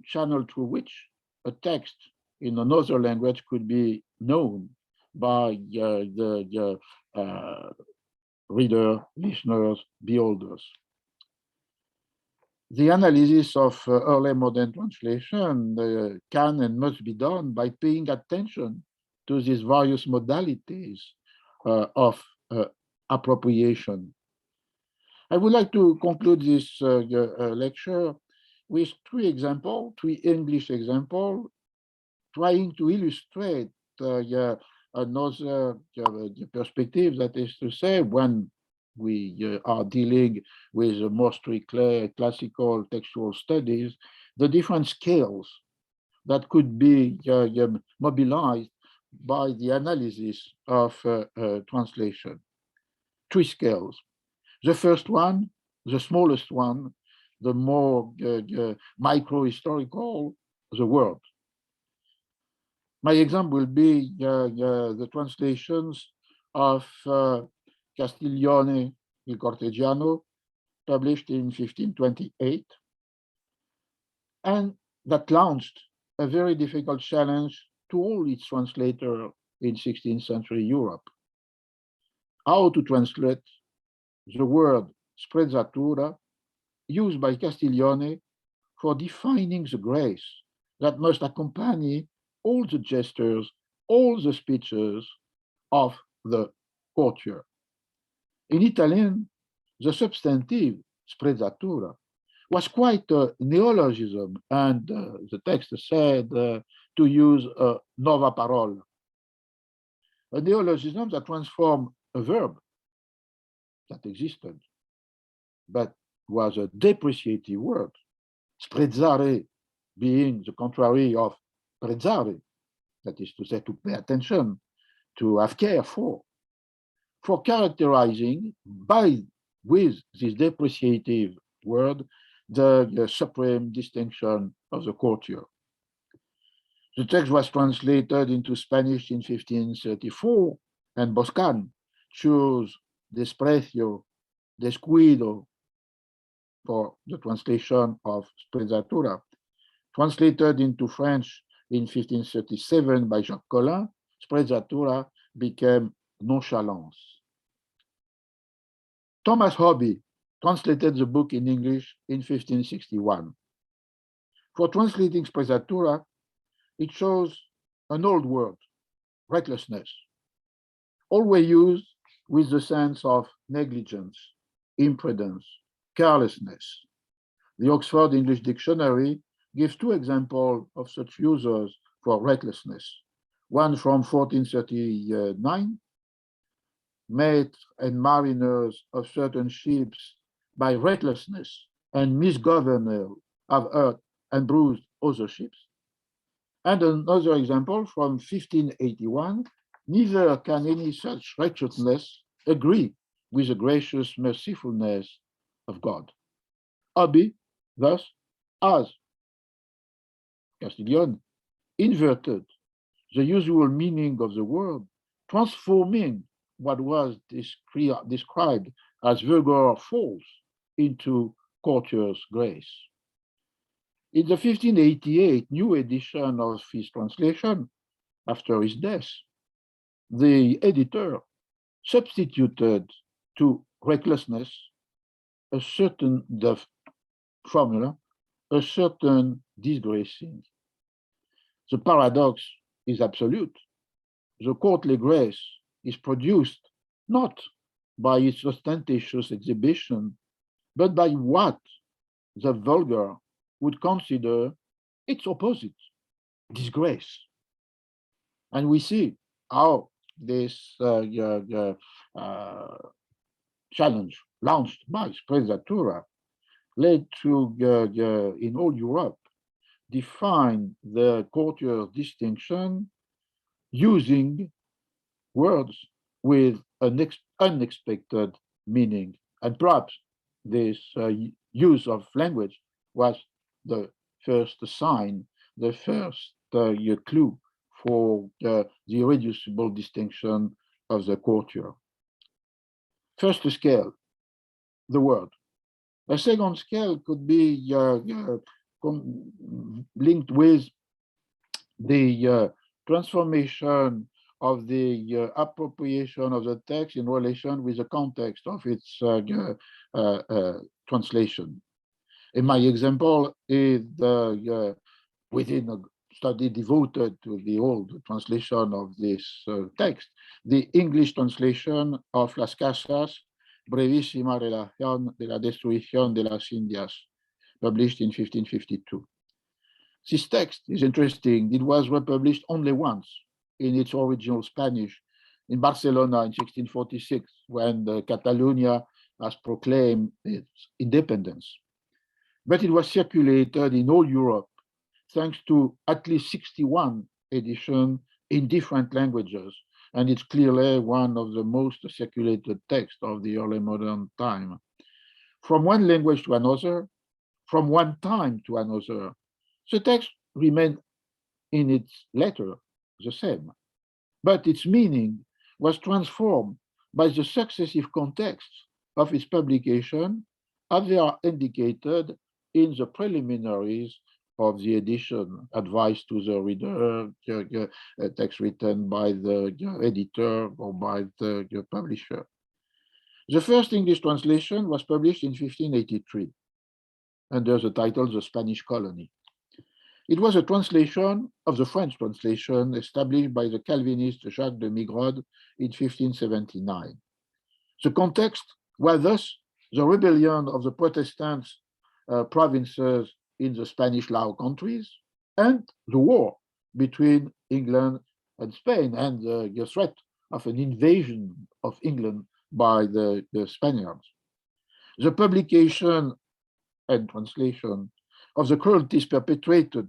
channels through which a text in another language could be known by the reader, listeners, beholders. The analysis of early modern translation can and must be done by paying attention to these various modalities of appropriation. I would like to conclude this lecture with 3 examples, 3 English examples, trying to illustrate another perspective, that is to say, when we are dealing with more strictly classical textual studies, the different scales that could be mobilized by the analysis of translation. 3 scales. The first one, the smallest one, the more micro-historical, the word. My example will be the translations of Castiglione il Cortegiano, published in 1528, and that launched a very difficult challenge to all its translators in 16th century Europe. How to translate the word sprezzatura used by Castiglione for defining the grace that must accompany all the gestures, all the speeches of the courtier. In Italian, the substantive sprezzatura was quite a neologism, and the text said to use a nova parola, a neologism that transformed a verb that existed, but was a depreciative word, sprezzare being the contrary of prezzare, that is to say, to pay attention, to have care for characterizing with this depreciative word the supreme distinction of the courtier. The text was translated into Spanish in 1534, and Boscan chose desprecio, descuido for the translation of sprezzatura. Translated into French in 1537 by Jacques Collin, sprezzatura became nonchalance. Thomas Hobby translated the book in English in 1561. For translating sprezzatura, it chose an old word, recklessness, always used with the sense of negligence, imprudence, carelessness. The Oxford English Dictionary gives 2 examples of such users for recklessness. One from 1439, mates and mariners of certain ships by recklessness and misgovernance have hurt and bruised other ships. And another example from 1581, neither can any such righteousness agree with the gracious mercifulness of God. Hobby, thus, as Castiglione, inverted the usual meaning of the word, transforming what was described as vulgar false into courtier's grace. In the 1588 new edition of his translation, after his death, the editor substituted to recklessness a certain formula, a certain disgracing. The paradox is absolute. The courtly grace is produced not by its ostentatious exhibition, but by what the vulgar would consider its opposite, disgrace. And we see how this challenge launched by sprezzatura led to, in all Europe, define the courtier's distinction using words with an unexpected meaning. And perhaps this use of language was the first sign, the first clue for the irreducible distinction of the courtier. First scale, the word. A second scale could be linked with the transformation of the appropriation of the text in relation with the context of its translation. In my example is within a study devoted to the old translation of this text, the English translation of Las Casas, Brevísima Relación de la Destrucción de las Indias, published in 1552. This text is interesting. It was republished only once in its original Spanish in Barcelona in 1646, when Catalonia has proclaimed its independence. but it was circulated in all Europe thanks to at least 61 editions in different languages, and it's clearly one of the most circulated texts of the early modern time. From one language to another, from one time to another, the text remained in its letter the same, but its meaning was transformed by the successive contexts of its publication, as they are indicated in the preliminaries of the edition, advice to the reader, a text written by the editor or by the publisher. The first English translation was published in 1583 under the title The Spanish Colony. It was a translation of the French translation established by the Calvinist Jacques de Migrode in 1579. The context was thus the rebellion of the Protestant provinces in the Spanish Low Countries and the war between England and Spain and the threat of an invasion of England by the Spaniards. The publication and translation of the cruelties perpetrated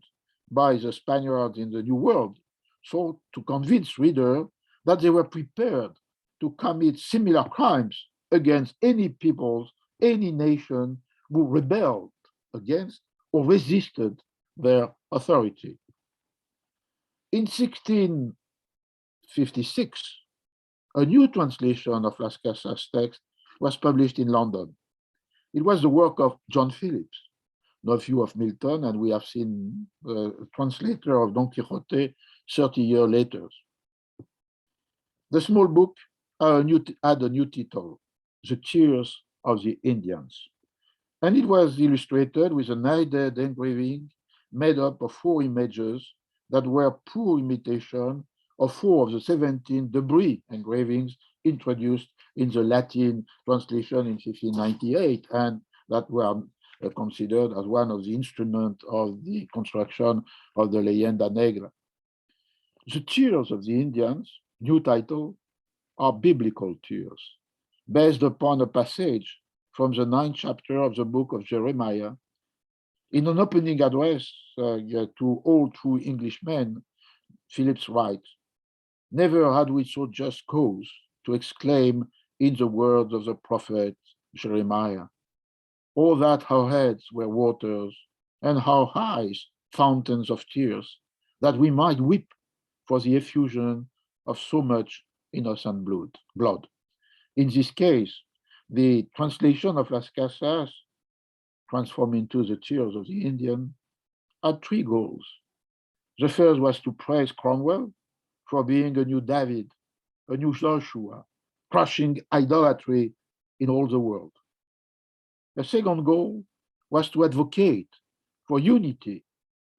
by the Spaniards in the New World sought to convince readers that they were prepared to commit similar crimes against any peoples, any nation who rebelled against or resisted their authority. In 1656, a new translation of Las Casas' text was published in London. It was the work of John Phillips, nephew of Milton, and we have seen the translator of Don Quixote 30 years later. The small book had a new title, The Tears of the Indians, and it was illustrated with an added engraving made up of 4 images that were poor imitation of 4 of the 17 debris engravings introduced in the Latin translation in 1598, and that were considered as one of the instruments of the construction of the Leyenda Negra. The Tears of the Indians, new title, are biblical tears, based upon a passage from the 9th chapter of the book of Jeremiah. In an opening address to all true Englishmen, Phillips writes, "Never had we so just cause to exclaim in the words of the prophet Jeremiah, oh, that our heads were waters and our eyes fountains of tears, that we might weep for the effusion of so much innocent blood." In this case, the translation of Las Casas, transformed into The Tears of the Indian, had 3 goals. The first was to praise Cromwell for being a new David, a new Joshua, crushing idolatry in all the world. The second goal was to advocate for unity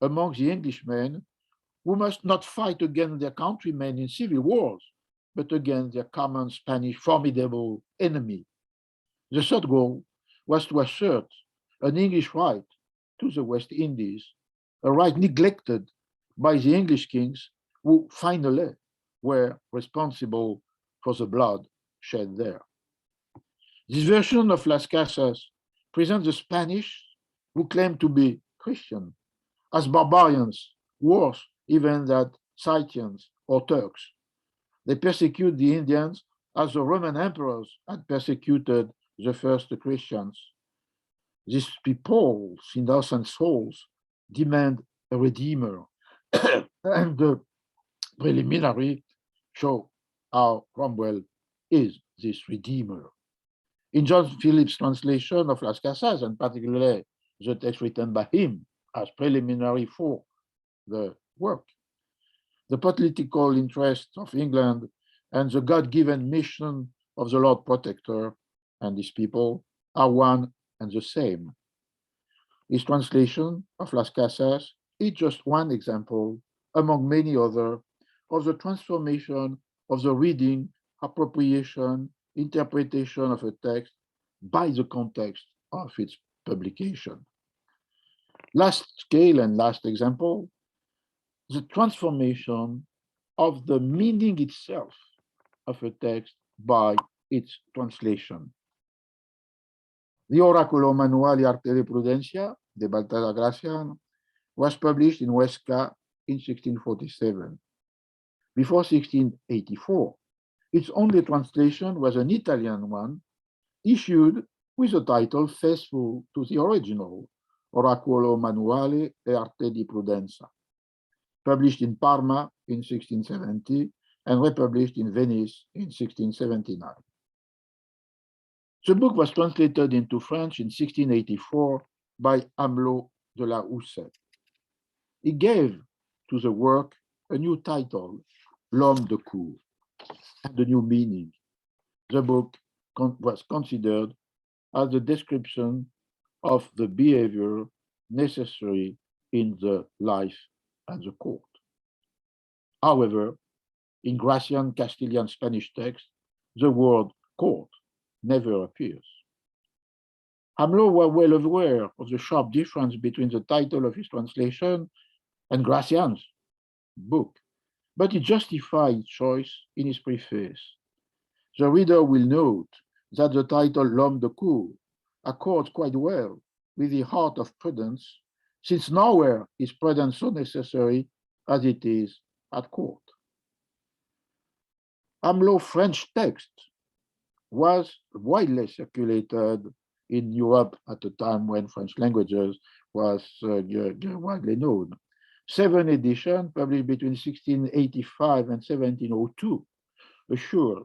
among the Englishmen who must not fight against their countrymen in civil wars, but against their common Spanish formidable enemy. The third goal was to assert an English right to the West Indies, a right neglected by the English kings who finally were responsible for the blood shed there. This version of Las Casas presents the Spanish who claim to be Christian as barbarians, worse even than Scythians or Turks. They persecute the Indians as the Roman emperors had persecuted the first Christians. These people's innocent souls demand a redeemer, and the preliminary show how Cromwell is this redeemer. In John Phillips' translation of Las Casas, and particularly the text written by him as preliminary for the work, the political interests of England and the God-given mission of the Lord Protector and his people are one and the same. His translation of Las Casas is just one example among many others of the transformation of the reading, appropriation, interpretation of a text by the context of its publication. Last scale and last example, the transformation of the meaning itself of a text by its translation. The Oraculo Manual y Arte de Prudencia de Baltasar Gracian, was published in Huesca in 1647. Before 1684, its only translation was an Italian one, issued with a title faithful to the original, Oracolo Manuale e Arte di Prudenza, published in Parma in 1670 and republished in Venice in 1679. The book was translated into French in 1684 by Amelot de la Houssaye. He gave to the work a new title, L'Homme de Cour, and a new meaning. The book was considered as a description of the behavior necessary in the life at the court. However, in Gracian Castilian Spanish text, the word court never appears. Amelot was well aware of the sharp difference between the title of his translation and Gracian's book, but he justified his choice in his preface. The reader will note that the title L'Homme de Cour accords quite well with the heart of prudence, since nowhere is prudence so necessary as it is at court. Amelot's French text was widely circulated in Europe at the time when French languages was widely known. 7 editions published between 1685 and 1702 assured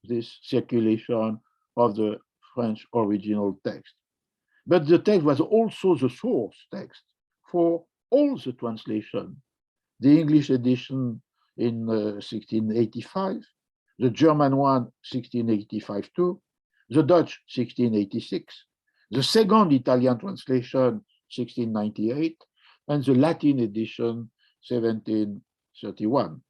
this circulation of the French original text. But the text was also the source text for all the translation. The English edition in 1685, the German one 1685 too, the Dutch 1686, the second Italian translation 1698, and the Latin edition 1731.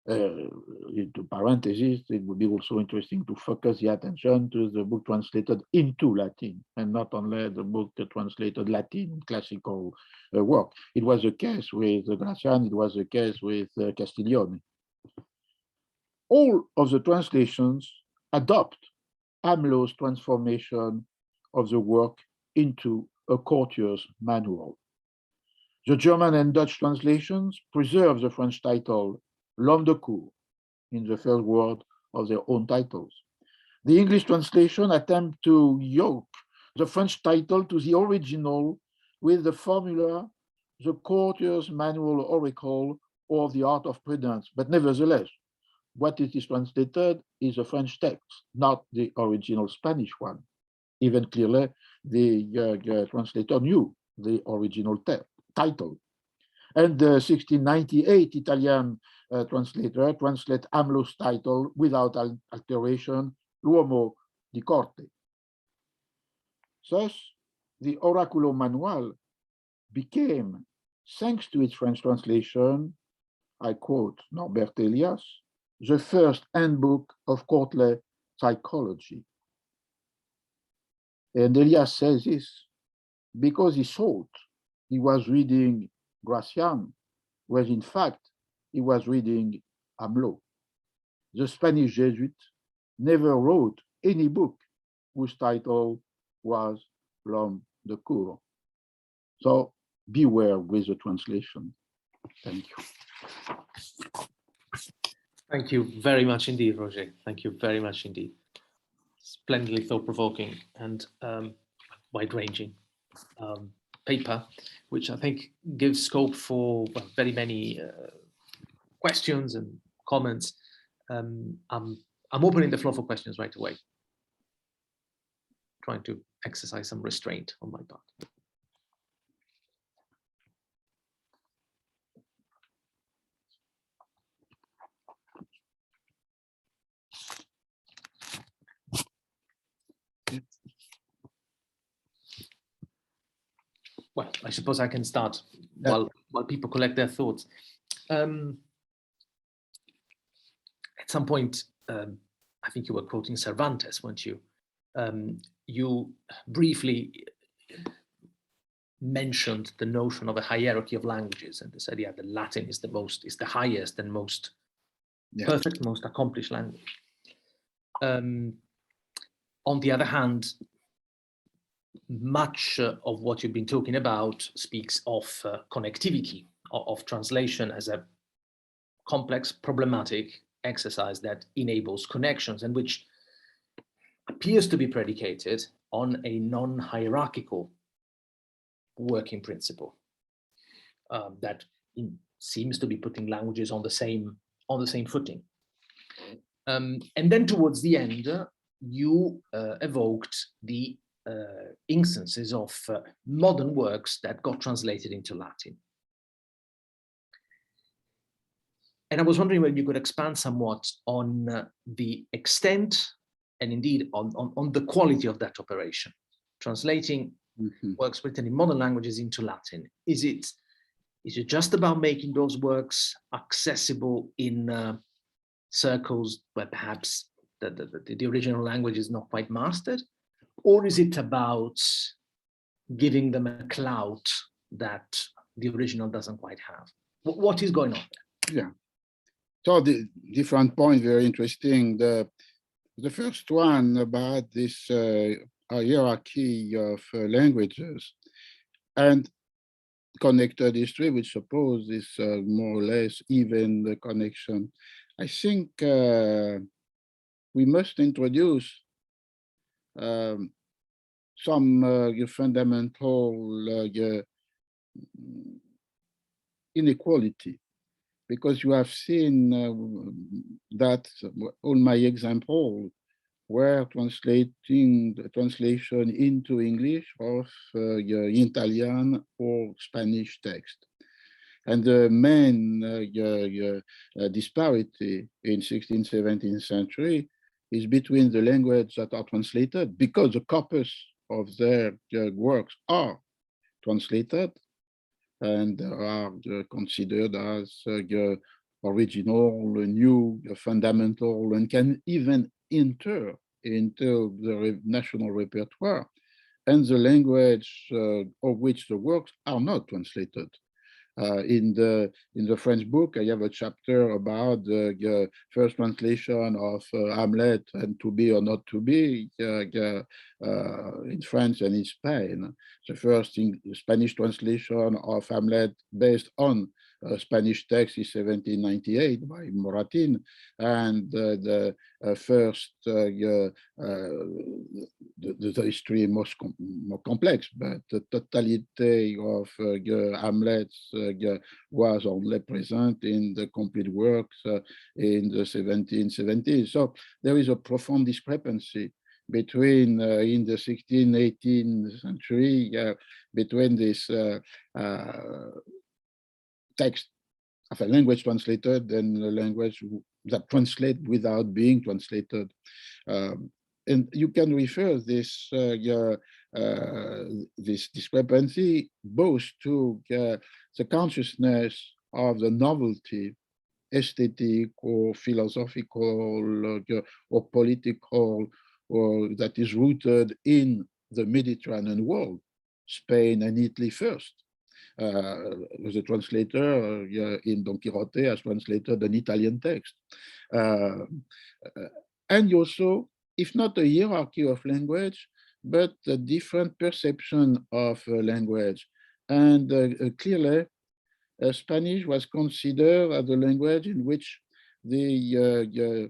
Into parentheses, it would be also interesting to focus the attention to the book translated into Latin and not only the book that translated Latin classical work. It was the case with Gracian, it was the case with Castiglione. All of the translations adopt Amelot's transformation of the work into a courtier's manual. The German and Dutch translations preserve the French title L'Homme de Cour in the first word of their own titles. The English translation attempts to yoke the French title to the original with the formula, the courtier's manual oracle, or the art of prudence. But nevertheless, what it is translated is a French text, not the original Spanish one. Even clearly, the translator knew the original title. And the 1698 Italian translator translate Amelot's title without alteration, L'Uomo di Corte. Thus, the Oraculo Manual became, thanks to its French translation, I quote Norbert Elias, the first handbook of courtly psychology. And Elias says this because he thought he was reading Gracian, whereas in fact, he was reading Amelot. The Spanish Jesuit never wrote any book whose title was L'Homme de Cour. So beware with the translation. Thank you. Thank you very much indeed, Roger. Thank you very much indeed. Splendidly thought-provoking and wide-ranging paper, which I think gives scope for very many questions and comments. I'm opening the floor for questions right away. Trying to exercise some restraint on my part. Well, I suppose I can start while people collect their thoughts. At some point, I think you were quoting Cervantes, weren't you? You briefly mentioned the notion of a hierarchy of languages and this idea that Latin is the highest and most perfect, most accomplished language. On the other hand, much of what you've been talking about speaks of connectivity, of translation as a complex, problematic exercise that enables connections and which appears to be predicated on a non-hierarchical working principle that seems to be putting languages on the same footing. And then towards the end, you evoked the instances of modern works that got translated into Latin. And I was wondering whether you could expand somewhat on the extent and indeed on the quality of that operation, translating works written in modern languages into Latin. Is it just about making those works accessible in circles where perhaps the original language is not quite mastered? Or is it about giving them a clout that the original doesn't quite have? What is going on there? Yeah. So the different points, very interesting. The first one about this hierarchy of languages and connected history, which suppose is more or less even the connection. I think we must introduce some fundamental inequality, because you have seen that all my examples were translating the translation into English of Italian or Spanish text. And the main disparity in 16th, 17th century is between the languages that are translated, because the corpus of their works are translated and are considered as original, new, fundamental, and can even enter into the national repertoire, and the language of which the works are not translated. In the French book, I have a chapter about the first translation of Hamlet and To Be or Not to Be in France and in Spain. The first Spanish translation of Hamlet based on Spanish text is 1798 by Moratin, and the first the history more complex, but the totality of Hamlet was only present in the complete works in the 1770s. So there is a profound discrepancy between in the 16th, 18th century between this text of a language translated and a language that translate without being translated. And you can refer this this discrepancy both to the consciousness of the novelty, aesthetic or philosophical or political, or that is rooted in the Mediterranean world, Spain and Italy first. The translator in Don Quixote has translated an Italian text. And also, if not a hierarchy of language, but a different perception of language. And clearly, Spanish was considered as a language in which the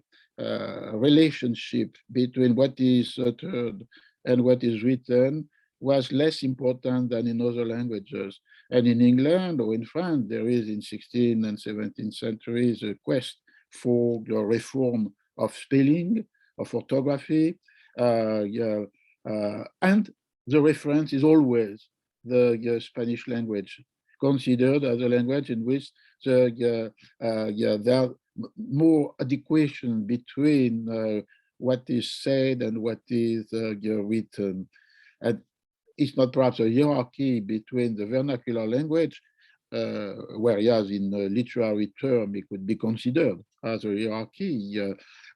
relationship between what is uttered and what is written was less important than in other languages. And in England or in France, there is in 16th and 17th centuries a quest for the reform of spelling, of orthography, and the reference is always the Spanish language, considered as a language in which there are more adequation between what is said and what is written. And it's not perhaps a hierarchy between the vernacular language, whereas in a literary term, it could be considered as a hierarchy.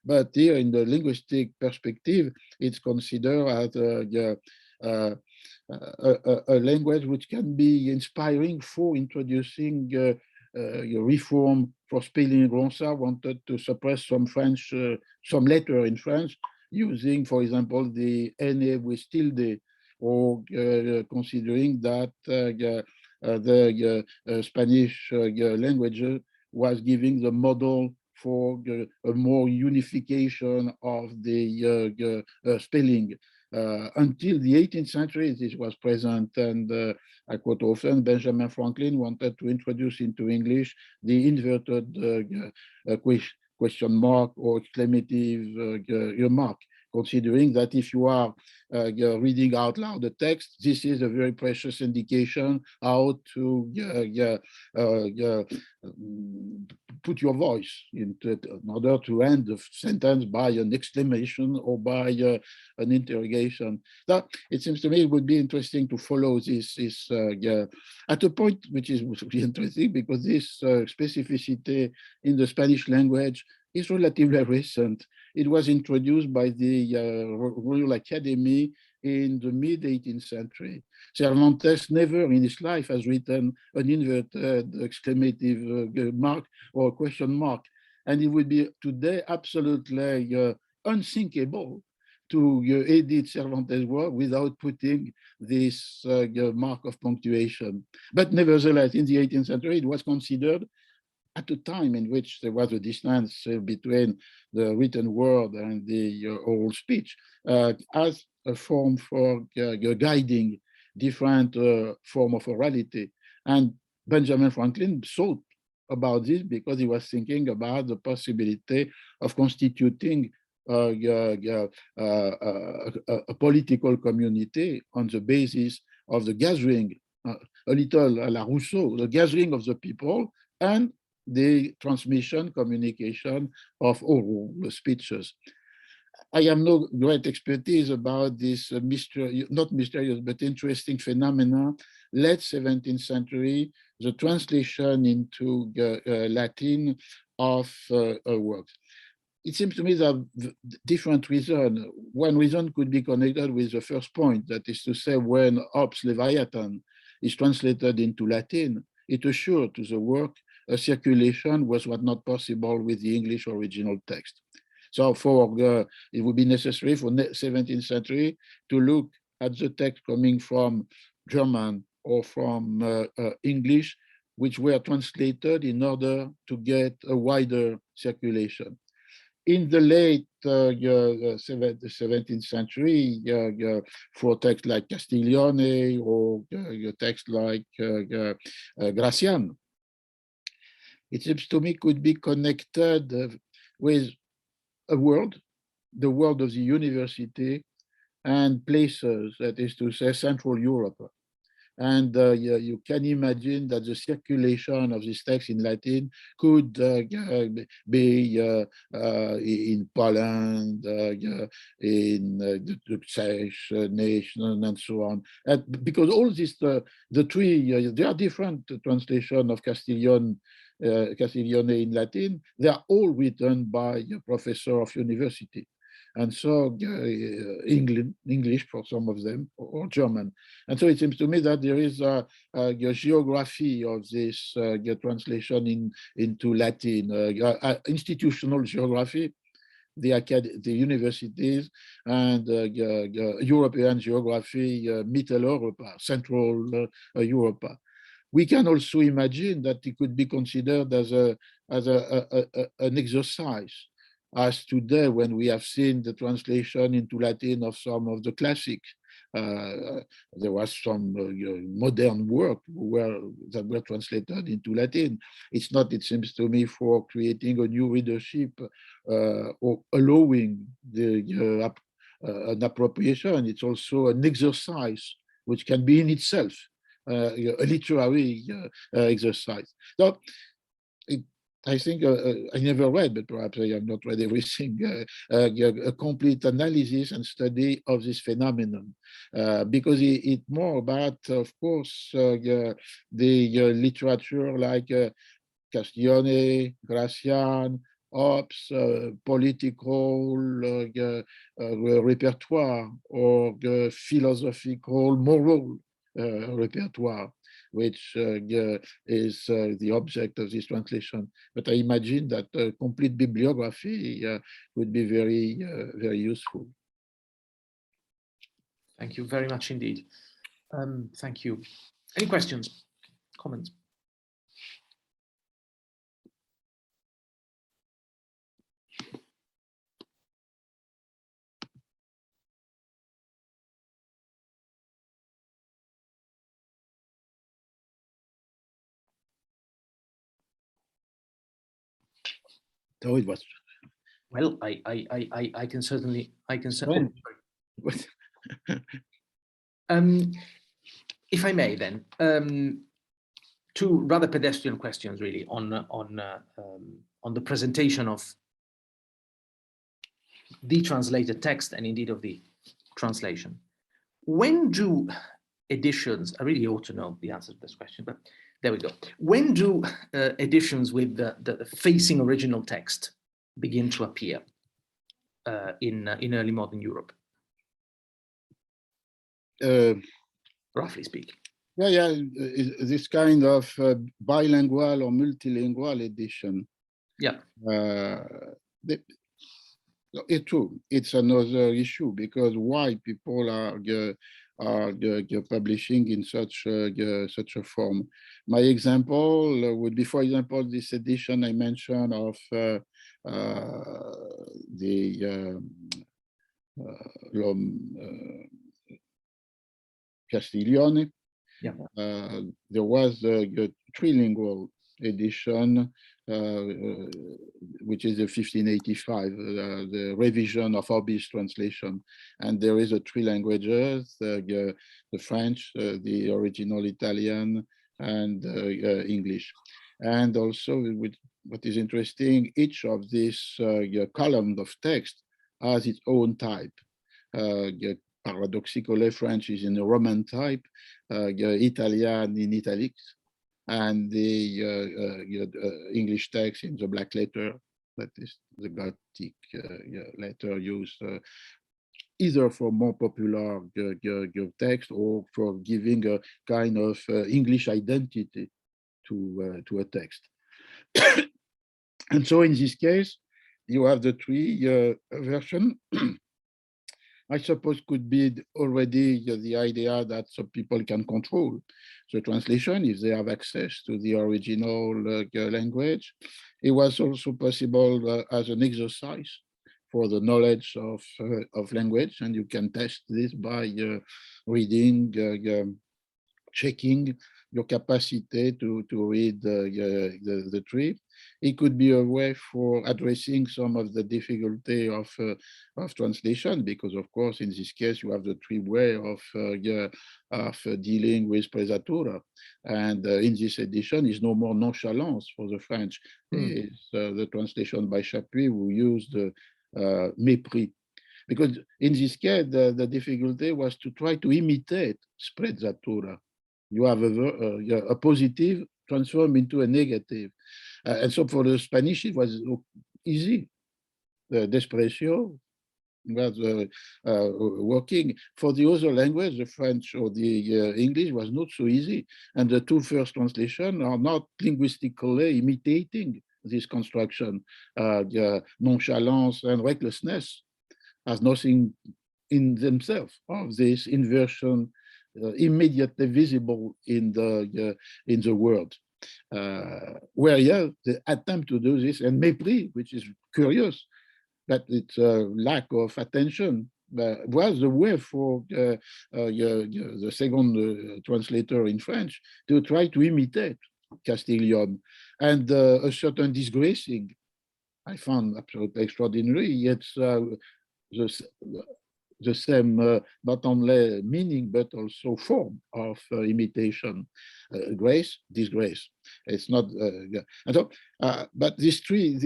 But here in the linguistic perspective, it's considered as a language which can be inspiring for introducing reform for spelling. Ronsard wanted to suppress some French, some letter in French, using, for example, the NA with tilde or considering that the Spanish language was giving the model for a more unification of the spelling. Until the 18th century, this was present, and I quote often, Benjamin Franklin wanted to introduce into English the inverted question mark or exclamative remark, considering that if you are reading out loud the text, this is a very precious indication how to put your voice into it in order to end the sentence by an exclamation or by an interrogation. That, it seems to me, it would be interesting to follow this at a point which is really interesting, because this specificity in the Spanish language is relatively recent. It was introduced by the Royal Academy in the mid-18th century. Cervantes never in his life has written an inverted exclamative mark or question mark. And it would be today absolutely unthinkable to edit Cervantes' work without putting this mark of punctuation. But nevertheless, in the 18th century, it was considered, at a time in which there was a distance between the written word and the oral speech, as a form for guiding different form of orality. And Benjamin Franklin thought about this because he was thinking about the possibility of constituting a political community on the basis of the gathering, a little à la Rousseau, the gathering of the people and the transmission, communication of oral speeches. I have no great expertise about this not mysterious, but interesting phenomena. Late 17th century, the translation into Latin of works. It seems to me that different reasons. One reason could be connected with the first point, that is to say, when Hobbes' Leviathan is translated into Latin, it assured to the work a circulation was what not possible with the English original text. So it would be necessary for 17th century to look at the text coming from German or from English, which were translated in order to get a wider circulation. In the late 17th century, for texts like Castiglione or texts like Gracian, it seems to me could be connected with a world, the world of the university and places, that is to say, Central Europe. And you can imagine that the circulation of this text in Latin could be in Poland, in the Czech nation, and so on. And because all this, the three, there are different translations of Castiglione in Latin. They are all written by a professor of university. And so English for some of them, or German. And so it seems to me that there is a geography of this translation into Latin, institutional geography, the universities, and European geography, Mitteleuropa, Central Europa. We can also imagine that it could be considered as an exercise, as today when we have seen the translation into Latin of some of the classics. There was some modern work that were translated into Latin. It's not, it seems to me, for creating a new readership or allowing an appropriation. It's also an exercise which can be in itself a literary exercise. So I think I never read, but perhaps I have not read everything, a complete analysis and study of this phenomenon, because it's more about, of course, the literature like Castiglione, Gracian, Hobbes, political repertoire, or philosophical, moral repertoire, which is the object of this translation. But I imagine that a complete bibliography would be very, very useful. Thank you very much indeed. Thank you. Any questions, comments? So it was. Well, I can certainly. If I may, then, two rather pedestrian questions, really, on the presentation of the translated text and indeed of the translation. When do editions? I really ought to know the answer to this question, but there we go. When do editions with the facing original text begin to appear in early modern Europe? Roughly speaking. Yeah, this kind of bilingual or multilingual edition. Yeah. It's true. It's another issue because why people are publishing in such a form. My example would be, for example, this edition I mentioned of Castiglione. Yeah. There was a trilingual edition, which is the 1585, the revision of Orbis translation. And there is a three languages, the French, the original Italian, and English. And also, what is interesting, each of these columns of text has its own type. Paradoxically, French is in the Roman type, Italian in italics, and the English text in the black letter, that is the Gothic letter used either for more popular text or for giving a kind of English identity to a text. And so in this case, you have the three version. I suppose could be already the idea that some people can control the translation if they have access to the original language. It was also possible as an exercise for the knowledge of language, and you can test this by reading, checking your capacity to read the tree. It could be a way for addressing some of the difficulty of translation, because of course, in this case, you have the three way of dealing with presatura. And in this edition, is no more nonchalance for the French. It's the translation by Chapuis who used mépris. Because in this case, the difficulty was to try to imitate sprezzatura. You have a positive transformed into a negative. And so for the Spanish, it was easy. The desprecio was working. For the other language, the French or the English, was not so easy. And the two first translations are not linguistically imitating this construction. Nonchalance and recklessness has nothing in themselves of this inversion immediately visible in the world. Where the attempt to do this, and mépris, which is curious, that it's a lack of attention, was the way for the second translator in French to try to imitate Castiglione, and a certain disgracing I found absolutely extraordinary. It's the same, not only meaning, but also form of imitation. Grace, disgrace. It's not, and so, but these three,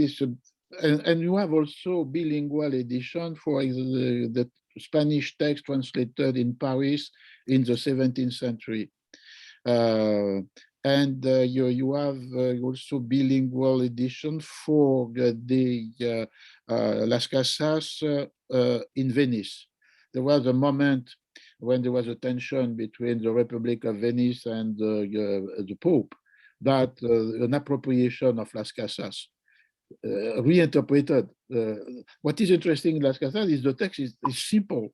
and you have also bilingual edition for the Spanish text translated in Paris in the 17th century. And you have also bilingual edition for the Las Casas in Venice. There was a moment when there was a tension between the Republic of Venice and the Pope, that an appropriation of Las Casas reinterpreted. What is interesting in Las Casas is the text is simple,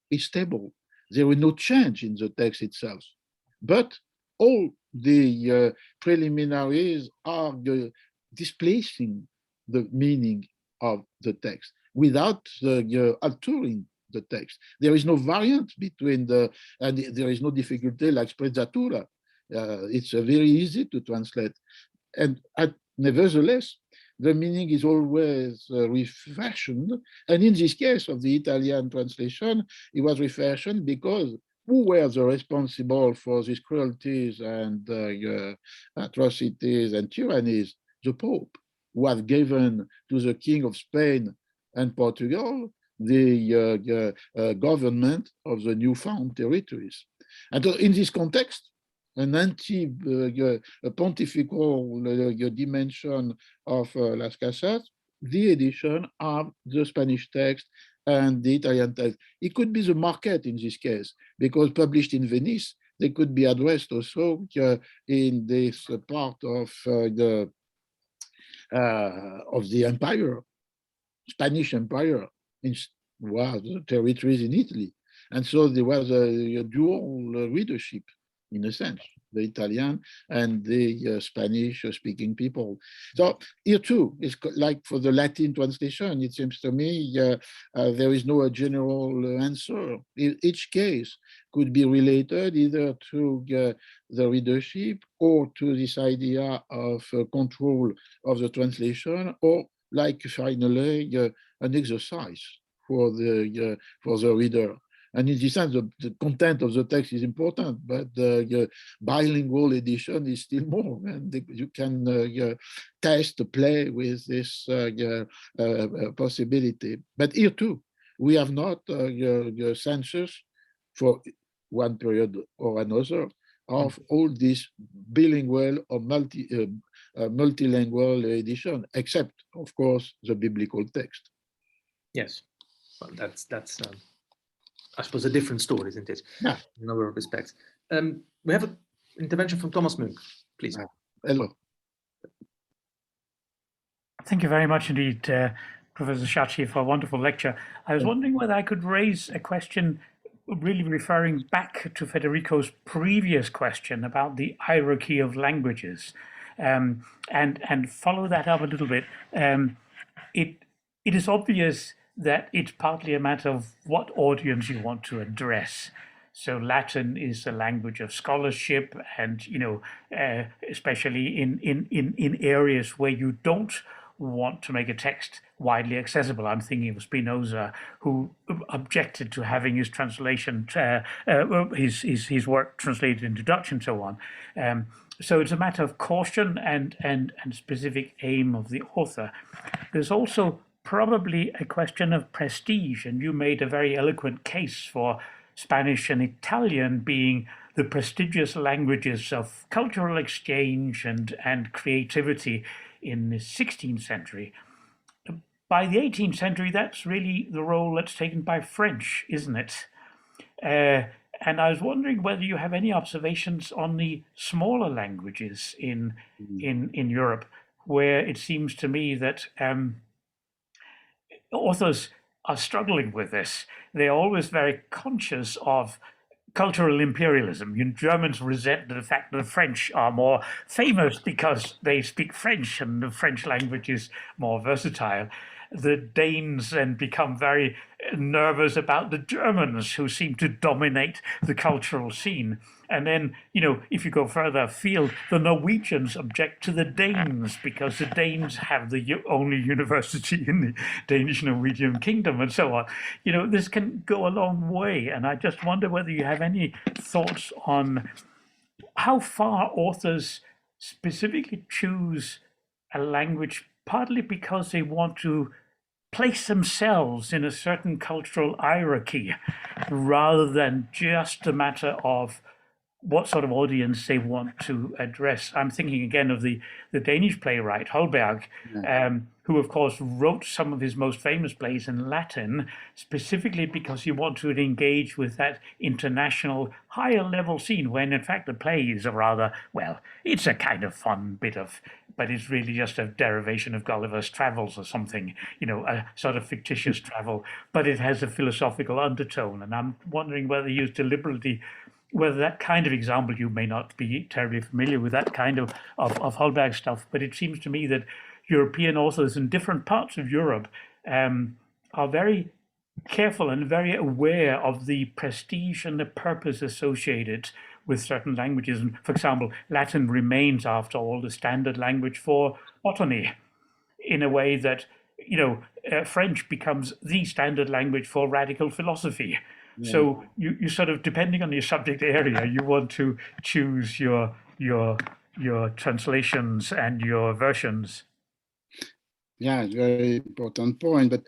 is stable. There was no change in the text itself, but all the preliminaries are displacing the meaning of the text without altering the text. There is no variant between and there is no difficulty like sprezzatura. It's very easy to translate. And nevertheless, the meaning is always refashioned. And in this case of the Italian translation, it was refashioned because who were the responsible for these cruelties and atrocities and tyrannies? The Pope, who had given to the King of Spain and Portugal the government of the newfound territories. And in this context, an anti-pontifical dimension of Las Casas, the edition of the Spanish text and the Italian text. It could be the market in this case, because published in Venice, they could be addressed also in this part of the empire, Spanish Empire, was territories in Italy. And so there was a dual readership, in a sense, the Italian and the Spanish-speaking people. So here too, it's like for the Latin translation, it seems to me there is no general answer. Each case could be related either to the readership or to this idea of control of the translation, or like finally an exercise for the reader. And in this sense, the content of the text is important, but the bilingual edition is still more. And you can test, play with this possibility. But here too, we have not census for one period or another of all these bilingual or multilingual edition, except, of course, the biblical text. Yes, well, that's I suppose a different story, isn't it? Yeah. In a number of respects. We have an intervention from Thomas Munk, please. Hello. Thank you very much indeed, Professor Chartier, for a wonderful lecture. I was wondering whether I could raise a question really referring back to Federico's previous question about the hierarchy of languages, and follow that up a little bit. It is obvious that it's partly a matter of what audience you want to address. So Latin is a language of scholarship, and especially in areas where you don't want to make a text widely accessible. I'm thinking of Spinoza, who objected to having his translation, his work translated into Dutch and so on. So it's a matter of caution and specific aim of the author. There's also probably a question of prestige, and you made a very eloquent case for Spanish and Italian being the prestigious languages of cultural exchange and creativity in the 16th century. By the 18th century, that's really the role that's taken by French, isn't it? And I was wondering whether you have any observations on the smaller languages in Europe, where it seems to me that authors are struggling with this. They're always very conscious of cultural imperialism. Germans resent the fact that the French are more famous because they speak French and the French language is more versatile. The Danes then become very nervous about the Germans, who seem to dominate the cultural scene. And then, if you go further afield, the Norwegians object to the Danes because the Danes have the only university in the Danish-Norwegian kingdom and so on. This can go a long way. And I just wonder whether you have any thoughts on how far authors specifically choose a language, partly because they want to place themselves in a certain cultural hierarchy, rather than just a matter of what sort of audience they want to address. I'm thinking again of the Danish playwright Holberg, who of course wrote some of his most famous plays in Latin, specifically because he wanted to engage with that international higher level scene, when in fact the play is a rather, well, it's a kind of fun bit of, but it's really just a derivation of Gulliver's Travels or something, you know, a sort of fictitious travel, but it has a philosophical undertone. And I'm wondering whether you use deliberately, whether that kind of example, you may not be terribly familiar with that kind of Holberg stuff, but it seems to me that European authors in different parts of Europe are very careful and very aware of the prestige and the purpose associated with certain languages. And for example, Latin remains, after all, the standard language for botany, in a way that, you know, French becomes the standard language for radical philosophy. Yeah. So you sort of, depending on your subject area, you want to choose your translations and your versions. Yeah, it's a very important point. But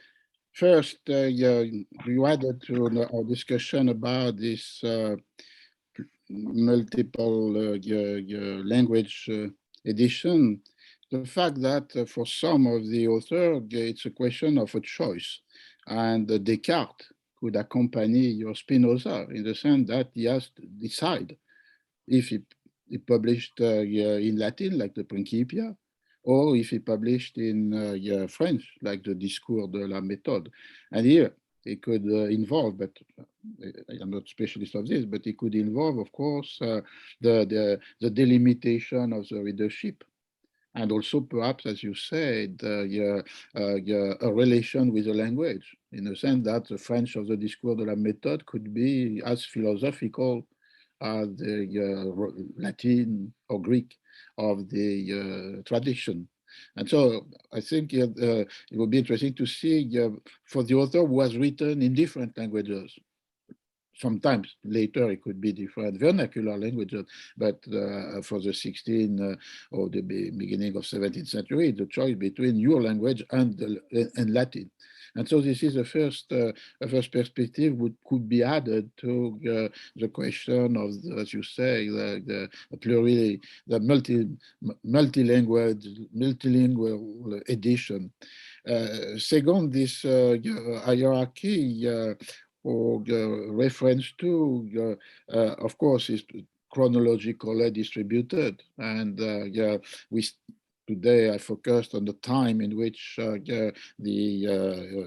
first, you added to our discussion about this multiple language edition, the fact that for some of the authors, it's a question of a choice. And Descartes could accompany your Spinoza in the sense that he has to decide if he published in Latin, like the Principia, or if he published in French, like the Discours de la Méthode. And here it could involve, but I'm not a specialist of this, but it could involve, of course, the delimitation of the readership. And also, perhaps, as you said, a relation with the language, in the sense that the French of the Discours de la Méthode could be as philosophical as the Latin or Greek of the tradition. And so I think it would be interesting to see for the author who has written in different languages. Sometimes later it could be different vernacular languages, but for the 16th or the beginning of 17th century, the choice between your language and Latin. And so this is the first perspective could be added to the question of, as you say, the multilingual edition. Second, this hierarchy or reference to, of course, is chronologically distributed. And today I focused on the time in which the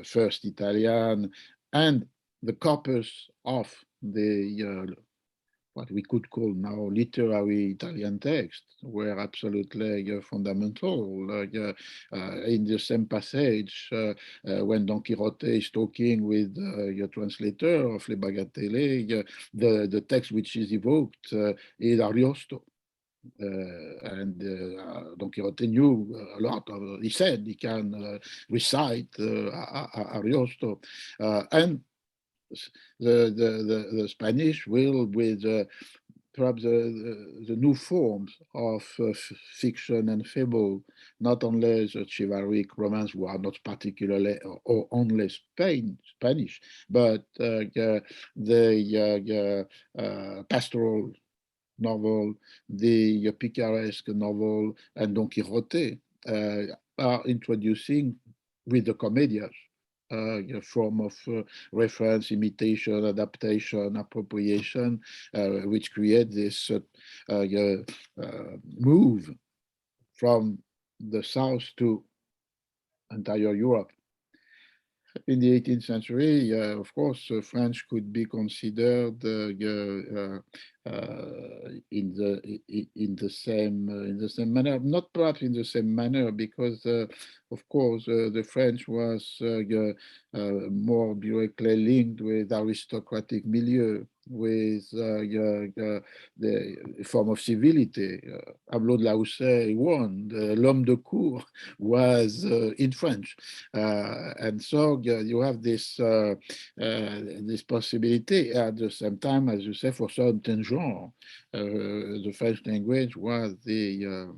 first Italian and the corpus of the what we could call now literary Italian text were absolutely fundamental. In the same passage, when Don Quixote is talking with your translator of Le Bagatelle, the text which is evoked is Ariosto. And Don Quixote knew a lot of, he said he can recite Ariosto. And the Spanish will, with perhaps the new forms of fiction and fable, not only the chivalric romance, who are not particularly or only Spanish, but the pastoral novel, the picaresque novel, and Don Quixote are introducing with the comedias a form of reference, imitation, adaptation, appropriation, which create this move from the South to entire Europe. In the 18th century, of course, French could be considered in the same manner, not perhaps in the same manner, because of course the French was more directly linked with aristocratic milieu, with the form of civility. Hablot de la Houssaye won. L'homme de cour was in French, and so you have this this possibility. At the same time, as you say, for certain genres, the French language was the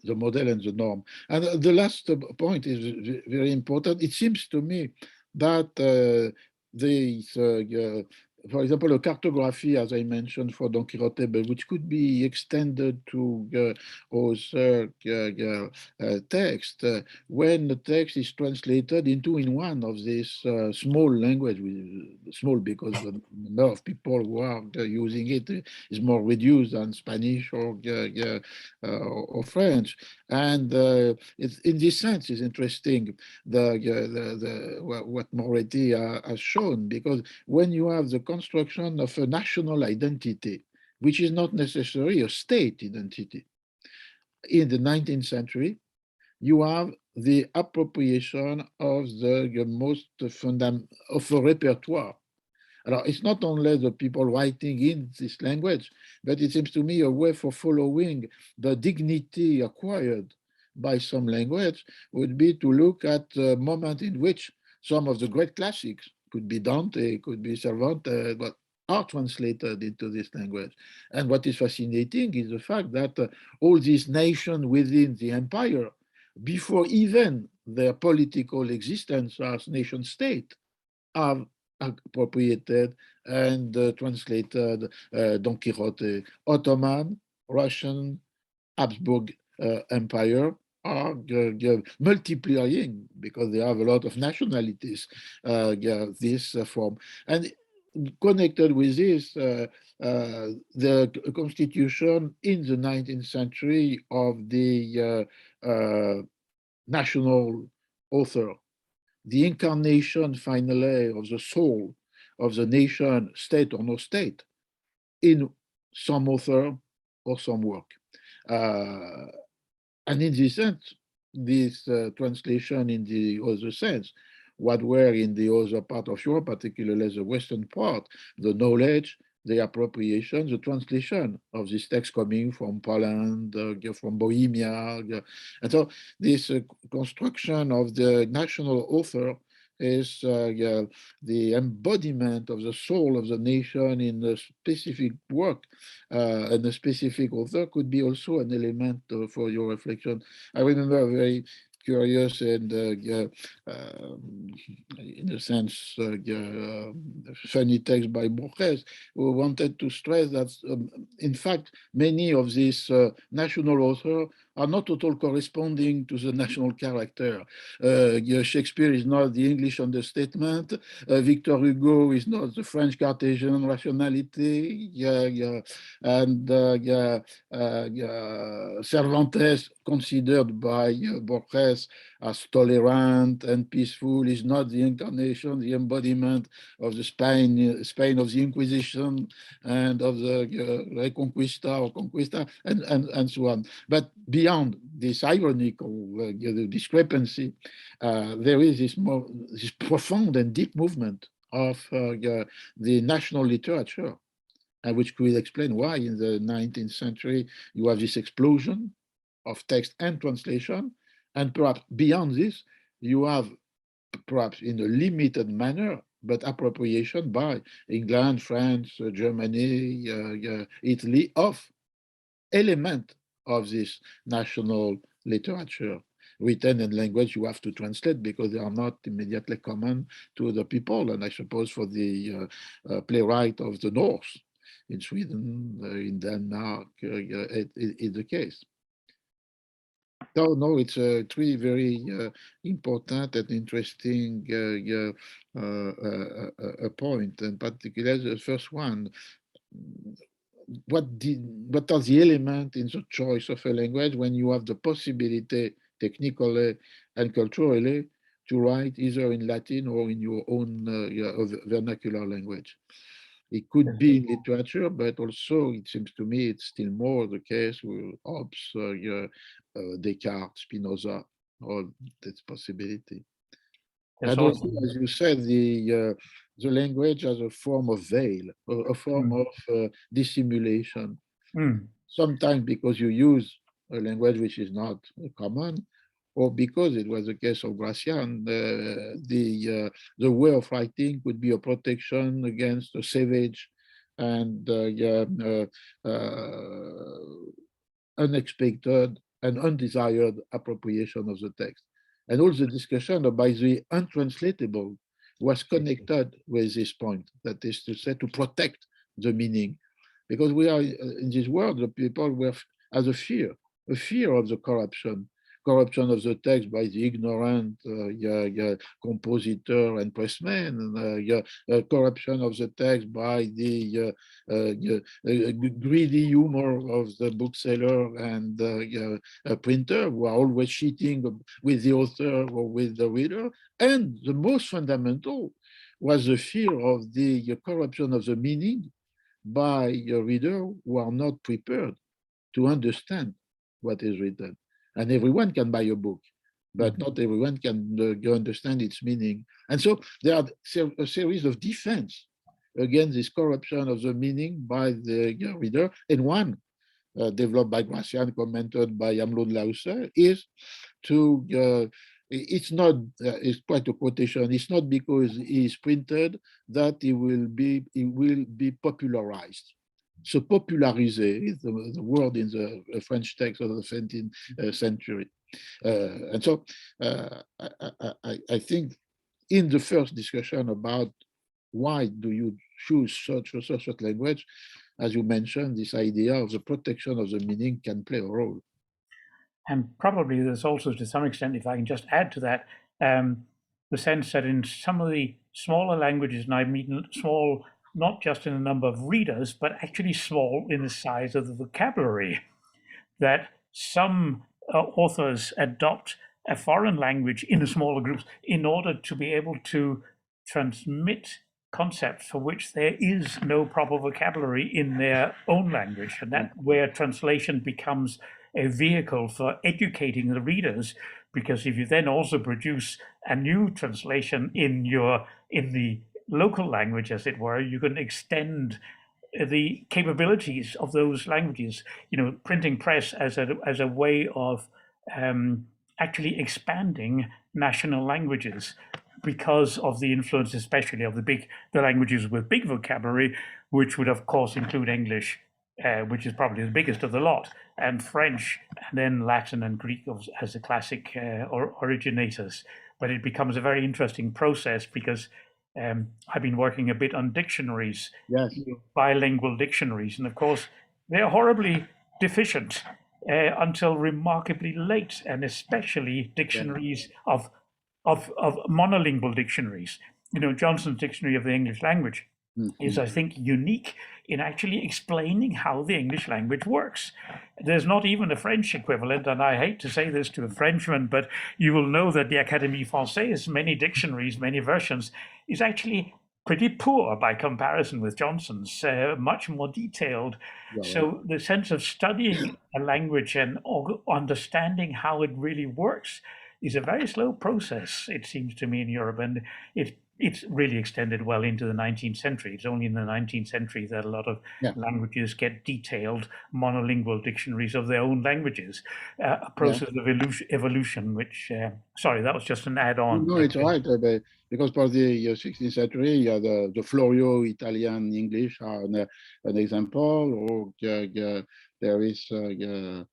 model and the norm. And the last point is very important. It seems to me that these for example, a cartography, as I mentioned, for Don Quixote, but which could be extended to other text, when the text is translated into in one of these small language, small because the number of people who are using it is more reduced than Spanish or French. And it's, in this sense, is interesting what Moretti has shown, because when you have the construction of a national identity, which is not necessarily a state identity, in the 19th century, you have the appropriation of the most fundamental of a repertoire. It's not only the people writing in this language, but it seems to me a way for following the dignity acquired by some language would be to look at the moment in which some of the great classics, could be Dante, could be Cervantes, but are translated into this language. And what is fascinating is the fact that all these nations within the empire, before even their political existence as nation state, have appropriated and translated Don Quixote. Ottoman, Russian, Habsburg Empire are multiplying because they have a lot of nationalities, this form. And connected with this, the constitution in the 19th century of the national author, the incarnation finally of the soul of the nation, state or no state, in some author or some work. And in this sense, this translation in the other sense, what were in the other part of Europe, particularly the western part, the knowledge, the appropriation, the translation of this text coming from Poland, from Bohemia. And so this construction of the national author is the embodiment of the soul of the nation in a specific work, and a specific author could be also an element for your reflection. I remember a very curious and, in a sense, funny text by Borges, who wanted to stress that, in fact, many of these national authors are not at all corresponding to the national character. Shakespeare is not the English understatement. Victor Hugo is not the French Cartesian rationality. And Cervantes, considered by Borges as tolerant and peaceful, is not the incarnation, the embodiment of the Spain of the Inquisition and of the Reconquista or Conquista, and so on. But beyond this ironical discrepancy, there is this profound and deep movement of the national literature, which could explain why in the 19th century you have this explosion of text and translation, and perhaps beyond this you have, perhaps in a limited manner, but appropriation by England, France, Germany, Italy, of element of this national literature written in language you have to translate because they are not immediately common to the people. And I suppose for the playwright of the North in Sweden, in Denmark, is the case. So no, it's three very important and interesting point, and particularly the first one. What are the elements in the choice of a language when you have the possibility, technically and culturally, to write either in Latin or in your own vernacular language? It could be in literature, but also it seems to me it's still more the case with Hobbes, Descartes, Spinoza, all this possibility. And also, as you said, the language as a form of veil, a form of dissimulation. Sometimes because you use a language which is not common, or because it was the case of Gracian, the way of writing could be a protection against a savage and unexpected and undesired appropriation of the text. And all the discussion about the untranslatable was connected with this point, that is to say, to protect the meaning. Because we are in this world, the people were as a fear of the corruption of the text by the ignorant compositor and pressman, corruption of the text by the greedy humor of the bookseller and printer, who are always cheating with the author or with the reader. And the most fundamental was the fear of the corruption of the meaning by a reader who are not prepared to understand what is written. And everyone can buy a book, but not everyone can understand its meaning. And so there are a series of defense against this corruption of the meaning by the reader. And one developed by Gracian, commented by Amlon Lause, is to, it's not, it's quite a quotation, it's not because he is printed that it will be popularized. So populariser is the word in the French text of the 17th century. And so I think in the first discussion about why do you choose such a language, as you mentioned, this idea of the protection of the meaning can play a role. And probably there's also, to some extent, if I can just add to that, the sense that in some of the smaller languages, and I mean small not just in the number of readers, but actually small in the size of the vocabulary, that some authors adopt a foreign language in the smaller groups in order to be able to transmit concepts for which there is no proper vocabulary in their own language. And that where translation becomes a vehicle for educating the readers, because if you then also produce a new translation in the local language, as it were, you can extend the capabilities of those languages. You know, printing press as a way of actually expanding national languages, because of the influence, especially of the languages with big vocabulary, which would of course include English, which is probably the biggest of the lot, and French, and then Latin and Greek as the classic originators. But it becomes a very interesting process because I've been working a bit on dictionaries, yes, bilingual dictionaries, and of course they're horribly deficient until remarkably late, and especially dictionaries of monolingual dictionaries. You know, Johnson's Dictionary of the English Language is, I think, unique in actually explaining how the English language works. There's not even a French equivalent, and I hate to say this to a Frenchman, but you will know that the Académie Française, many dictionaries, many versions, is actually pretty poor by comparison with Johnson's, much more detailed. So the sense of studying a language and understanding how it really works is a very slow process, it seems to me, in Europe, and it's really extended well into the 19th century. It's only in the 19th century that a lot of languages get detailed monolingual dictionaries of their own languages, a process of evolution, which, sorry, that was just an add-on. No, it's right, because for the 16th century, the Florio Italian English are an example, or there is a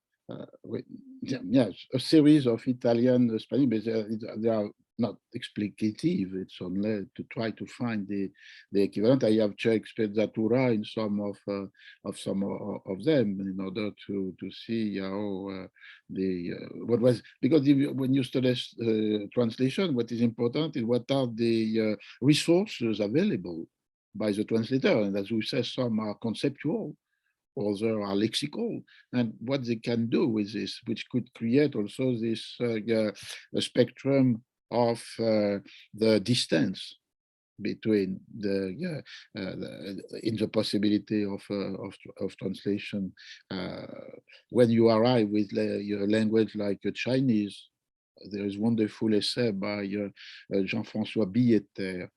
series of Italian Spanish, but they are not explicative. It's only to try to find the equivalent. I have checked spezzatura in some of them in order to see how what was, because when you study translation, what is important is what are the resources available by the translator, and as we said, some are conceptual, others are lexical, and what they can do with this, which could create also this a spectrum of the distance between in the possibility of translation. When you arrive with your language like Chinese, there is wonderful essay by Jean-François Billetter,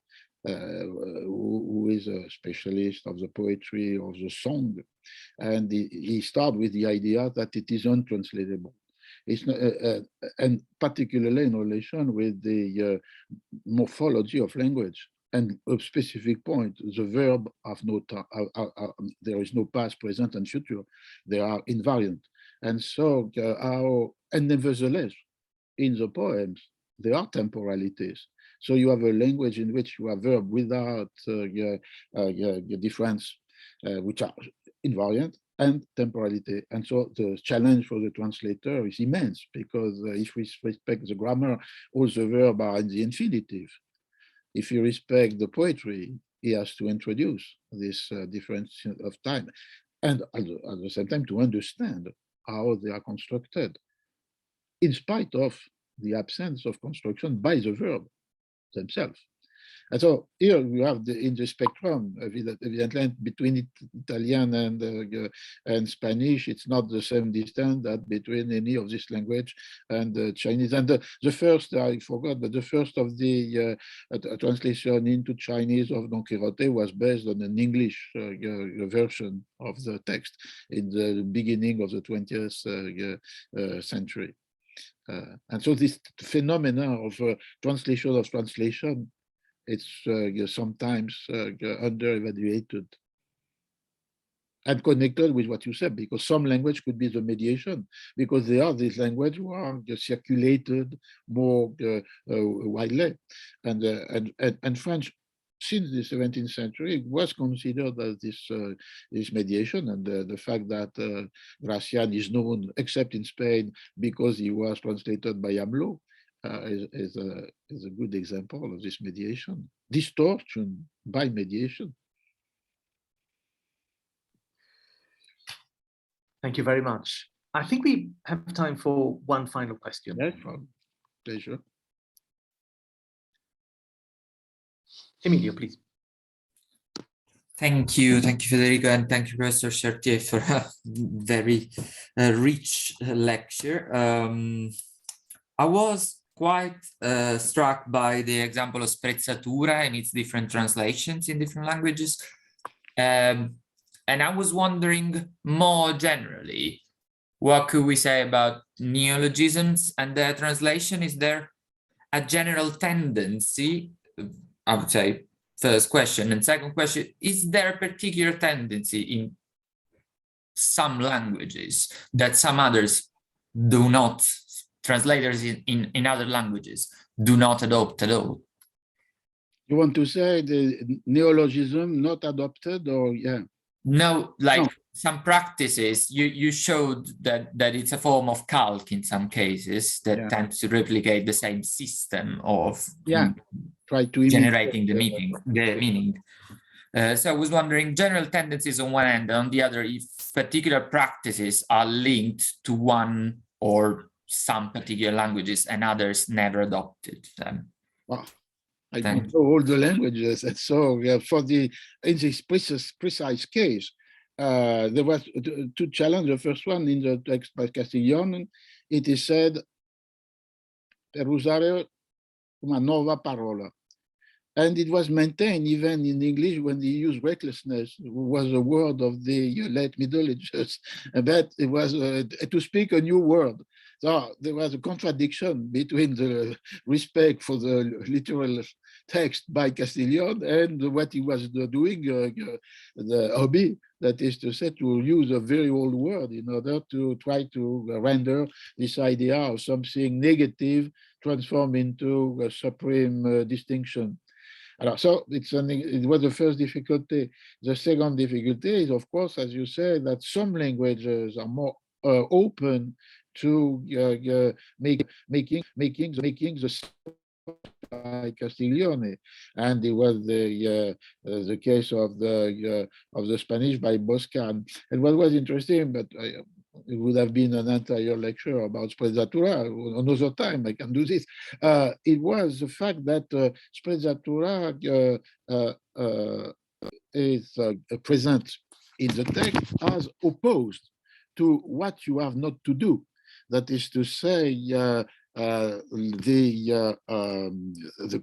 who is a specialist of the poetry of the song, and he started with the idea that it is untranslatable. It's not, and particularly in relation with the morphology of language. And a specific point, the verb have no there is no past, present, and future. They are invariant. And so, and nevertheless, in the poems, there are temporalities. So you have a language in which you have verb without difference, which are invariant, and temporality. And so the challenge for the translator is immense, because if we respect the grammar, all the verbs are in the infinitive. If you respect the poetry, he has to introduce this difference of time, and at the same time to understand how they are constructed, in spite of the absence of construction by the verb themselves. And so here we have in the spectrum, evidently between Italian and Spanish, it's not the same distance that between any of this language and Chinese. And the first, I forgot, but the first of the translation into Chinese of Don Quixote was based on an English version of the text in the beginning of the 20th century. And so this phenomenon of translation of translation, it's sometimes under-evaluated and connected with what you said, because some language could be the mediation, because they are these languages who are circulated more widely. And French, since the 17th century, was considered as this mediation, and the fact that Gracian is known, except in Spain, because he was translated by Hamelot, is a good example of this mediation, distortion by mediation. Thank you very much. I think we have time for one final question. Yes, pleasure. Emilio, please. Thank you, Federico, and thank you, Professor Chartier, for a very rich lecture. I was quite struck by the example of sprezzatura and its different translations in different languages. And I was wondering more generally, what could we say about neologisms and their translation? Is there a general tendency, I would say, first question, and second question, is there a particular tendency in some languages that some others do not, translators in other languages do not adopt at all? You want to say the neologism not adopted, or yeah? No, like no. Some practices, you showed that it's a form of calque in some cases that tends to replicate the same system of try to generating the meaning. So I was wondering general tendencies on one end, and on the other, if particular practices are linked to one or some particular languages and others never adopted them. Wow. I don't know all the languages, and so in this precise case, there was two challenges. The first one, in the text by Castiglione, it is said, per usare una nova parola. And it was maintained even in English when they used recklessness, was a word of the late Middle Ages, but it was to speak a new word. So there was a contradiction between the respect for the literal text by Castiglione and what he was doing, the hobby, that is to say, to use a very old word in order to try to render this idea of something negative transform into a supreme distinction. So it was the first difficulty. The second difficulty is, of course, as you say, that some languages are more open to making the by Castiglione, and it was the case of the Spanish by Boscan. And what was interesting, but it would have been an entire lecture about sprezzatura. Another time I can do this. It was the fact that sprezzatura is present in the text as opposed to what you have not to do. That is to say, the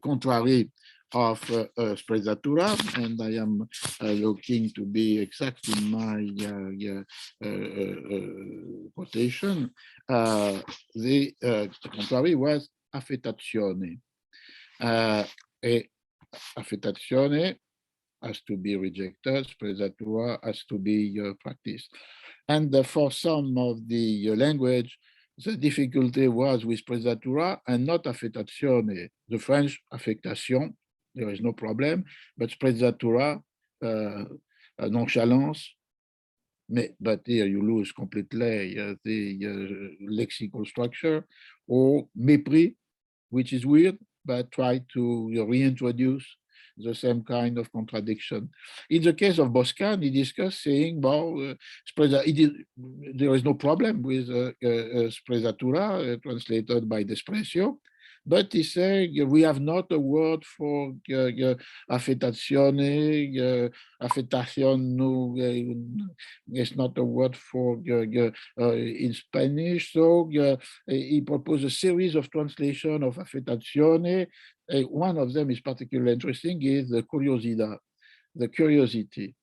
contrary of sprezzatura, and I am looking to be exact in my quotation. The contrary was affettazione. Affettazione has to be rejected, sprezzatura has to be practiced. And for some of the language, the difficulty was with sprezzatura and not affettazione. The French affectation, there is no problem, but sprezzatura, nonchalance, but here you lose completely the lexical structure, or mépris, which is weird, but try to reintroduce the same kind of contradiction. In the case of Boscan, he discussed saying, well, there is no problem with sprezzatura, translated by desprecio, but he said we have not a word for affettazione, affettación is not a word for in Spanish. So he proposed a series of translation of affettazione. One of them is particularly interesting, is the curiosidad, the curiosity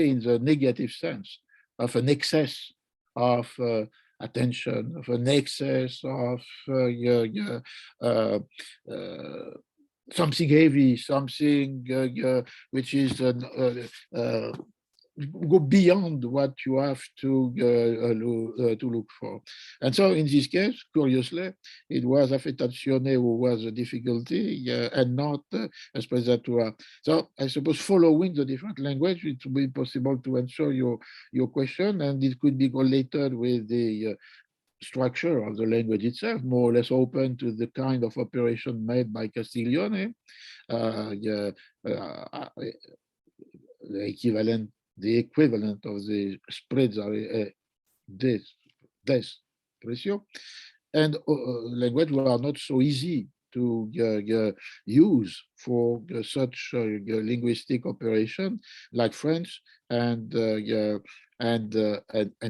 in the negative sense of an excess of attention, of an excess of something heavy, something which is go beyond what you have to look for. And so in this case, curiously, it was affettazione who was a difficulty and not sprezzatura. So I suppose following the different language, it will be possible to answer your question, and it could be related with the structure of the language itself, more or less open to the kind of operation made by Castiglione, the equivalent of the sprezza desprecio, and language were not so easy to use for such linguistic operation like French and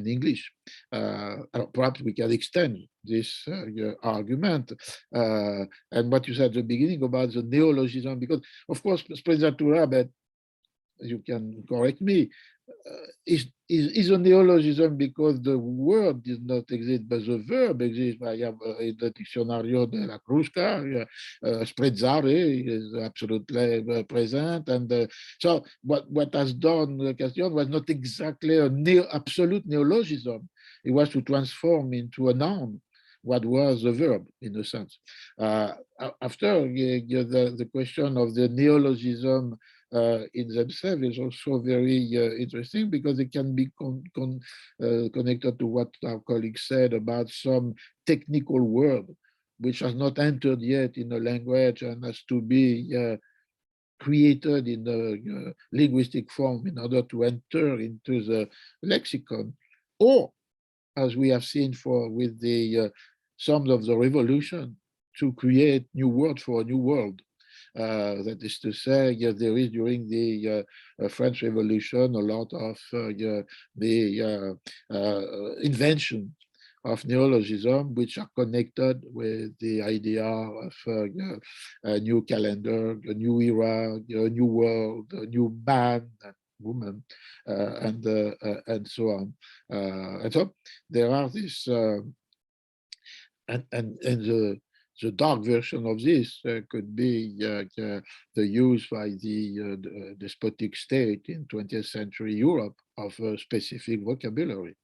English. Perhaps we can extend this argument and what you said at the beginning about the neologism, because of course sprezzatura, but you can correct me, is a neologism because the word does not exist, but the verb exists. I have in the Diccionario de la Crusca, sprezzare is absolutely present. And so what has done Castiglione was not exactly an absolute neologism. It was to transform into a noun what was the verb, in a sense. After the question of the neologism in themselves is also very interesting, because it can be connected to what our colleague said about some technical word which has not entered yet in the language and has to be created in the linguistic form in order to enter into the lexicon, or as we have seen with the some of the revolution, to create new words for a new world. That is to say, there is during the French Revolution a lot of the invention of neologism, which are connected with the idea of a new calendar, a new era, a new world, a new man, woman, and so on. And so there are this, the dark version of this could be the use by the despotic state in 20th century Europe of a specific vocabulary,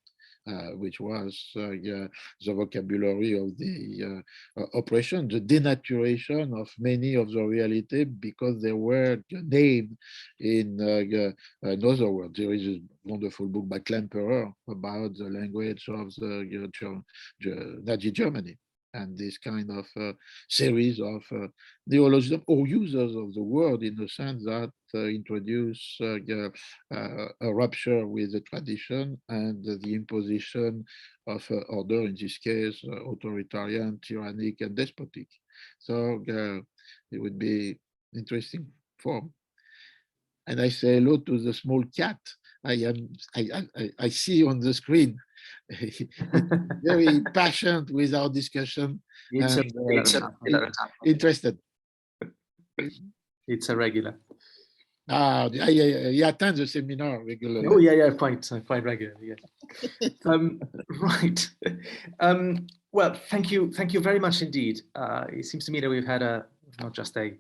which was the vocabulary of the oppression, the denaturation of many of the reality, because they were named in another word. There is a wonderful book by Klemperer about the language of the Nazi Germany, and this kind of series of neologism or users of the word, in the sense that introduce a rupture with the tradition and the imposition of order, in this case, authoritarian, tyrannic, and despotic. So it would be interesting form. And I say hello to the small cat. I see on the screen. Very passionate with our discussion. It's interested. It's a regular. He attends the seminar regularly. Oh yeah, quite regularly. Yeah. Right. Well, thank you very much indeed. It seems to me that we've had not just a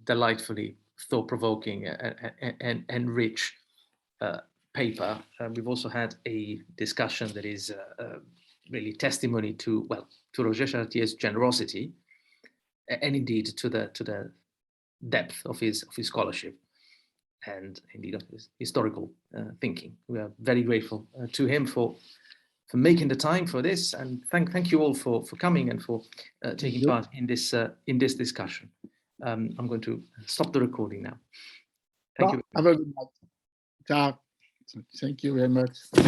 delightfully thought-provoking and rich paper. We've also had a discussion that is really testimony to, well, to Roger Chartier's generosity, and indeed to the depth of his scholarship, and indeed of his historical thinking. We are very grateful to him for making the time for this, and thank you all for coming and for taking part in this discussion. I'm going to stop the recording now. Thank you. Have a good night. Ciao. Thank you very much.